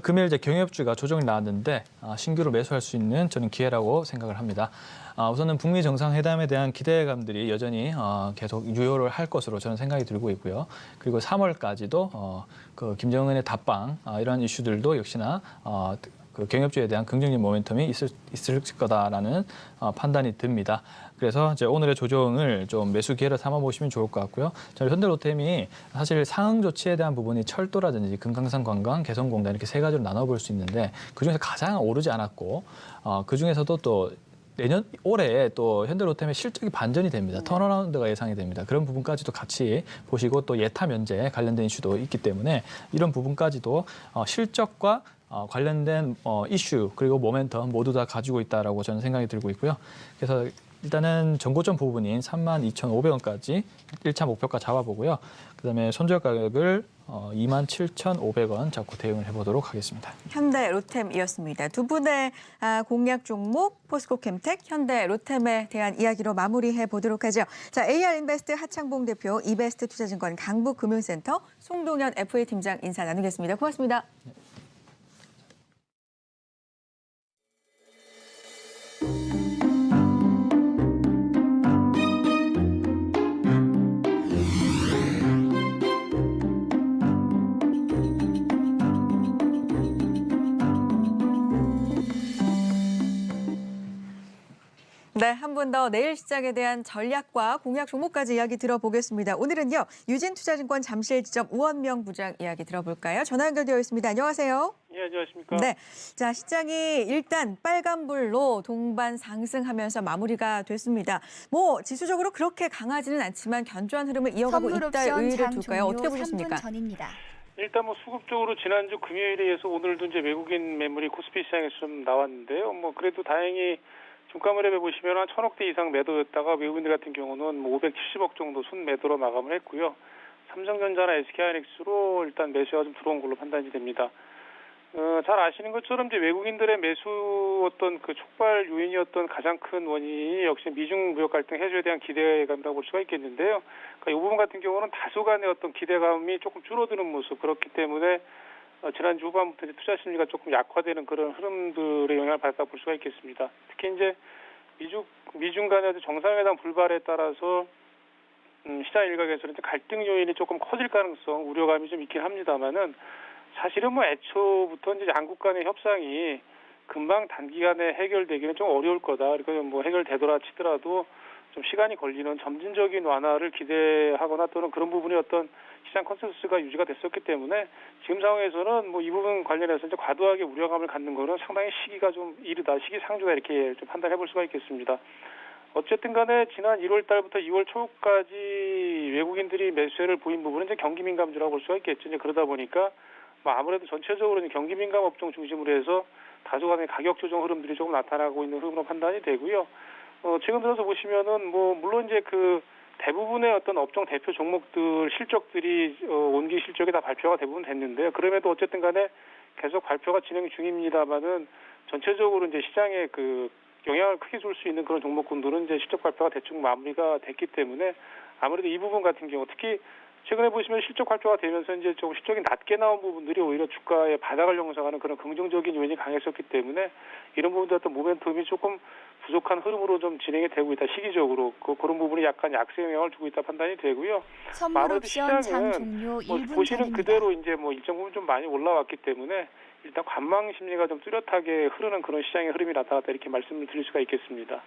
금일 이제 경협주가 조정이 나왔는데 신규로 매수할 수 있는 저는 기회라고 생각을 합니다. 우선은 북미 정상회담에 대한 기대감들이 여전히 계속 유효를 할 것으로 저는 생각이 들고 있고요. 그리고 3월까지도 그 김정은의 답방 이런 이슈들도 역시나 그 경협주에 대한 긍정적인 모멘텀이 있을 거다라는 판단이 듭니다. 그래서 이제 오늘의 조정을 좀 매수 기회로 삼아 보시면 좋을 것 같고요. 저희 현대로템이 사실 상응 조치에 대한 부분이 철도라든지 금강산 관광, 개성공단 이렇게 세 가지로 나눠볼 수 있는데 그중에서 가장 오르지 않았고 그중에서도 또 올해 또 현대로템의 실적이 반전이 됩니다. 턴어라운드가 예상이 됩니다. 그런 부분까지도 같이 보시고 또 예타 면제 관련된 이슈도 있기 때문에 이런 부분까지도 실적과 관련된 이슈 그리고 모멘텀 모두 다 가지고 있다라고 저는 생각이 들고 있고요. 그래서 일단은 전고점 부분인 32,500원까지 1차 목표가 잡아보고요. 그다음에 손절 가격을 27,500원 잡고 대응을 해보도록 하겠습니다. 현대 로템이었습니다. 두 분의 공략 종목 포스코 캠텍, 현대 로템에 대한 이야기로 마무리해 보도록 하죠. 자, AR인베스트 하창봉 대표, 이베스트 투자증권 강북금융센터 송동현 FA 팀장 인사 나누겠습니다. 고맙습니다. 네, 한 분 더 내일 시장에 대한 전략과 공략 종목까지 이야기 들어보겠습니다. 오늘은요, 유진투자증권 잠실지점 우원명 부장 이야기 들어볼까요? 전화 연결되어 있습니다. 안녕하세요. 예, 안녕하십니까. 네, 자, 시장이 일단 빨간불로 동반 상승하면서 마무리가 됐습니다. 뭐 지수적으로 그렇게 강하지는 않지만 견조한 흐름을 이어가고 있다의 의의를 둘까요? 어떻게 보셨습니까? 일단 뭐 수급적으로 지난주 금요일에 이어서 오늘도 이제 외국인 매물이 코스피 시장에서 좀 나왔는데요. 뭐 그래도 다행히 중가물에 보시면 한 1,000억대 이상 매도였다가 외국인들 같은 경우는 뭐 570억 정도 순매도로 마감을 했고요. 삼성전자나 SK하이닉스로 일단 매수가 좀 들어온 걸로 판단이 됩니다. 잘 아시는 것처럼 이제 외국인들의 매수 어떤 그 촉발 요인이었던 가장 큰 원인이 역시 미중 무역 갈등 해소에 대한 기대감이라고 볼 수가 있겠는데요. 그러니까 이 부분 같은 경우는 다소간의 어떤 기대감이 조금 줄어드는 모습, 그렇기 때문에 지난주 후반부터 이제 투자 심리가 조금 약화되는 그런 흐름들의 영향을 받았다 볼 수가 있겠습니다. 특히 이제 미중 간의 정상회담 불발에 따라서 시장 일각에서는 이제 갈등 요인이 조금 커질 가능성, 우려감이 좀 있긴 합니다만은 사실은 뭐 애초부터 이제 양국 간의 협상이 금방 단기간에 해결되기는 좀 어려울 거다. 그러니까 뭐 해결되더라 치더라도 좀 시간이 걸리는 점진적인 완화를 기대하거나 또는 그런 부분이 어떤 시장 컨센서스가 유지가 됐었기 때문에 지금 상황에서는 뭐 이 부분 관련해서 이제 과도하게 우려감을 갖는 거는 상당히 시기가 좀 이르다, 시기상조다 이렇게 좀 판단해 볼 수가 있겠습니다. 어쨌든 간에 지난 1월 달부터 2월 초까지 외국인들이 매수세를 보인 부분은 이제 경기 민감주라고 볼 수가 있겠죠. 이제 그러다 보니까 뭐 아무래도 전체적으로 경기 민감 업종 중심으로 해서 다소간의 가격 조정 흐름들이 조금 나타나고 있는 흐름으로 판단이 되고요. 지금 들어서 보시면은 뭐 물론 이제 그 대부분의 어떤 업종 대표 종목들 실적들이 온기 실적이 다 발표가 대부분 됐는데요. 그럼에도 어쨌든 간에 계속 발표가 진행 중입니다만은 전체적으로 이제 시장에 그 영향을 크게 줄 수 있는 그런 종목군들은 이제 실적 발표가 대충 마무리가 됐기 때문에 아무래도 이 부분 같은 경우 특히 최근에 보시면 실적 발표가 되면서 이제 좀 실적이 낮게 나온 부분들이 오히려 주가의 바닥을 형성하는 그런 긍정적인 요인이 강했었기 때문에 이런 부분들 어떤 모멘텀이 조금 부족한 흐름으로 좀 진행이 되고 있다. 시기적으로 그런 부분이 약간 약세 영향을 주고 있다 판단이 되고요. 아무래도 시장은 뭐 보시는 그대로 이제 뭐 일정 부분 좀 많이 올라왔기 때문에 일단 관망 심리가 좀 뚜렷하게 흐르는 그런 시장의 흐름이 나타났다 이렇게 말씀을 드릴 수가 있겠습니다.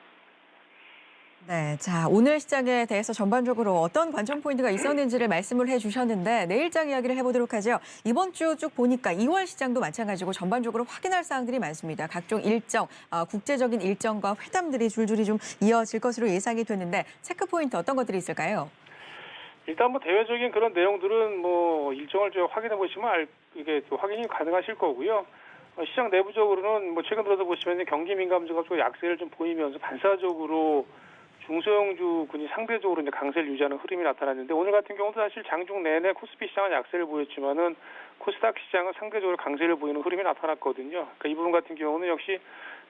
네, 자 오늘 시장에 대해서 전반적으로 어떤 관전 포인트가 있었는지를 말씀을 해주셨는데 내일장 이야기를 해보도록 하죠. 이번 주 쭉 보니까 2월 시장도 마찬가지고 전반적으로 확인할 사항들이 많습니다. 각종 일정, 국제적인 일정과 회담들이 줄줄이 좀 이어질 것으로 예상이 되는데 체크 포인트 어떤 것들이 있을까요? 일단 뭐 대외적인 그런 내용들은 뭐 일정을 좀 확인해 보시면 이게 또 확인이 가능하실 거고요. 시장 내부적으로는 뭐 최근 들어서 보시면 경기 민감주가 좀 약세를 좀 보이면서 반사적으로 중소형주군이 상대적으로 이제 강세를 유지하는 흐름이 나타났는데 오늘 같은 경우도 사실 장중 내내 코스피 시장은 약세를 보였지만은 코스닥 시장은 상대적으로 강세를 보이는 흐름이 나타났거든요. 그러니까 이 부분 같은 경우는 역시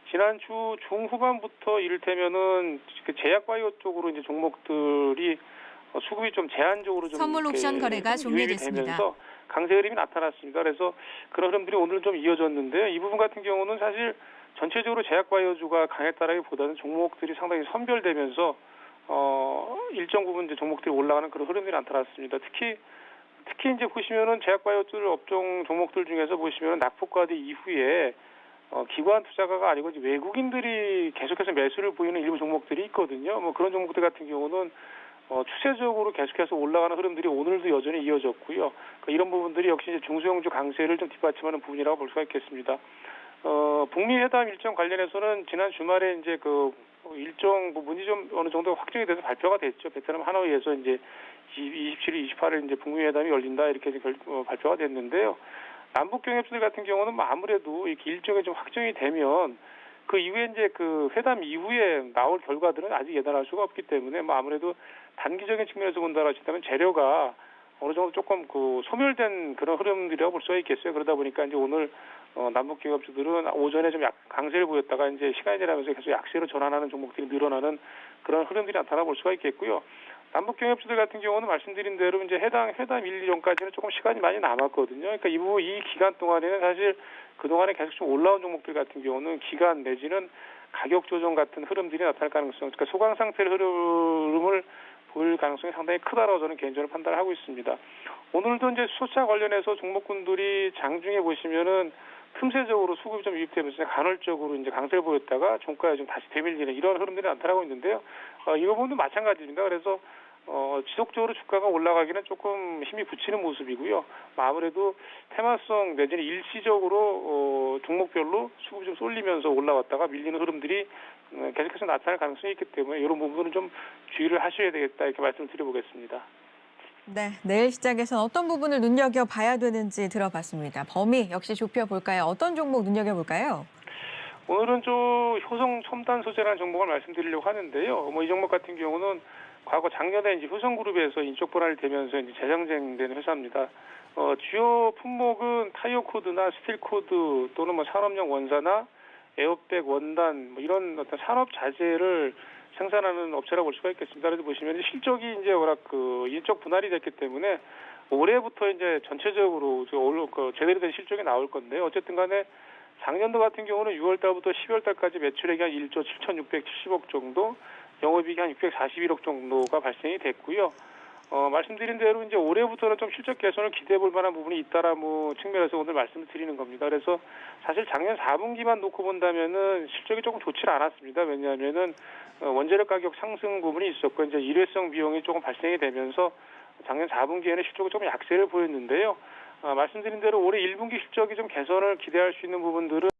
지난주 중후반부터 이를테면은 그 제약바이오 쪽으로 이제 종목들이 수급이 좀 제한적으로 좀 선물 옵션 이렇게 거래가 좀 유입이 종료됐습니다. 되면서 강세 흐름이 나타났습니다. 그래서 그런 흐름들이 오늘 좀 이어졌는데요. 이 부분 같은 경우는 사실 전체적으로 제약바이오주가 강했다라기보다는 종목들이 상당히 선별되면서 일정 부분 이제 종목들이 올라가는 그런 흐름들이 나타났습니다. 특히 이제 보시면은 제약바이오주 업종 종목들 중에서 보시면은 낙폭과대 이후에 기관 투자가가 아니고 이제 외국인들이 계속해서 매수를 보이는 일부 종목들이 있거든요. 뭐 그런 종목들 같은 경우는 추세적으로 계속해서 올라가는 흐름들이 오늘도 여전히 이어졌고요. 그러니까 이런 부분들이 역시 이제 중소형주 강세를 좀 뒷받침하는 부분이라고 볼 수가 있겠습니다. 북미 회담 일정 관련해서는 지난 주말에 이제 그 일정 부분이 좀 어느 정도 확정이 돼서 발표가 됐죠. 베트남 하노이에서 이제 27일, 28일 이제 북미 회담이 열린다 이렇게 발표가 됐는데요. 남북 경협주들 같은 경우는 뭐 아무래도 이렇게 일정이 좀 확정이 되면 그 이후에 이제 그 회담 이후에 나올 결과들은 아직 예단할 수가 없기 때문에 뭐 아무래도 단기적인 측면에서 본다고 하시다면 재료가 어느 정도 조금 그 소멸된 그런 흐름들이라고 볼 수가 있겠어요. 그러다 보니까 이제 오늘 남북 기업주들은 오전에 좀 강세를 보였다가 이제 시간이 지나면서 계속 약세로 전환하는 종목들이 늘어나는 그런 흐름들이 나타나 볼 수가 있겠고요. 남북 경협주들 같은 경우는 말씀드린 대로 이제 회담 1, 2일 전까지는 조금 시간이 많이 남았거든요. 그러니까 이 기간 동안에는 사실 그동안에 계속 좀 올라온 종목들 같은 경우는 기간 내지는 가격 조정 같은 흐름들이 나타날 가능성, 그러니까 소강 상태의 흐름을 보일 가능성이 상당히 크다라고 저는 개인적으로 판단을 하고 있습니다. 오늘도 이제 수소차 관련해서 종목군들이 장중에 보시면은 틈새적으로 수급이 좀 유입되면서 간헐적으로 이제 강세를 보였다가 종가에 좀 다시 되밀리는 이런 흐름들이 나타나고 있는데요. 이 부분도 마찬가지입니다. 그래서 지속적으로 주가가 올라가기는 조금 힘이 붙이는 모습이고요. 아무래도 테마성 내지는 일시적으로 종목별로 수급이 좀 쏠리면서 올라왔다가 밀리는 흐름들이 계속해서 나타날 가능성이 있기 때문에 이런 부분은 좀 주의를 하셔야 되겠다 이렇게 말씀을 드려보겠습니다. 네, 내일 시장에서는 어떤 부분을 눈여겨봐야 되는지 들어봤습니다. 범위 역시 좁혀볼까요? 어떤 종목 눈여겨볼까요? 오늘은 효성 첨단 소재라는 종목을 말씀드리려고 하는데요. 뭐 이 종목 같은 경우는 과거 작년에 이제 효성그룹에서 인적 분할이 되면서 이제 재상장된 회사입니다. 주요 품목은 타이어 코드나 스틸 코드 또는 뭐 산업용 원사나 에어백 원단 뭐 이런 어떤 산업 자재를 생산하는 업체라고 볼 수가 있겠습니다. 그래서 보시면 실적이 이제 워낙 그 인적 분할이 됐기 때문에 올해부터 이제 전체적으로 제대로 된 실적이 나올 건데요. 어쨌든 간에 작년도 같은 경우는 6월 달부터 12월 달까지 매출액이 한 1조 7,670억 정도, 영업이익이 한 641억 정도가 발생이 됐고요. 말씀드린 대로 이제 올해부터는 좀 실적 개선을 기대해 볼 만한 부분이 있다라는 측면에서 오늘 말씀을 드리는 겁니다. 그래서 사실 작년 4분기만 놓고 본다면은 실적이 조금 좋지 않았습니다. 왜냐하면은 원재료 가격 상승 부분이 있었고 이제 일회성 비용이 조금 발생이 되면서 작년 4분기에는 실적이 조금 약세를 보였는데요. 말씀드린 대로 올해 1분기 실적이 좀 개선을 기대할 수 있는 부분들은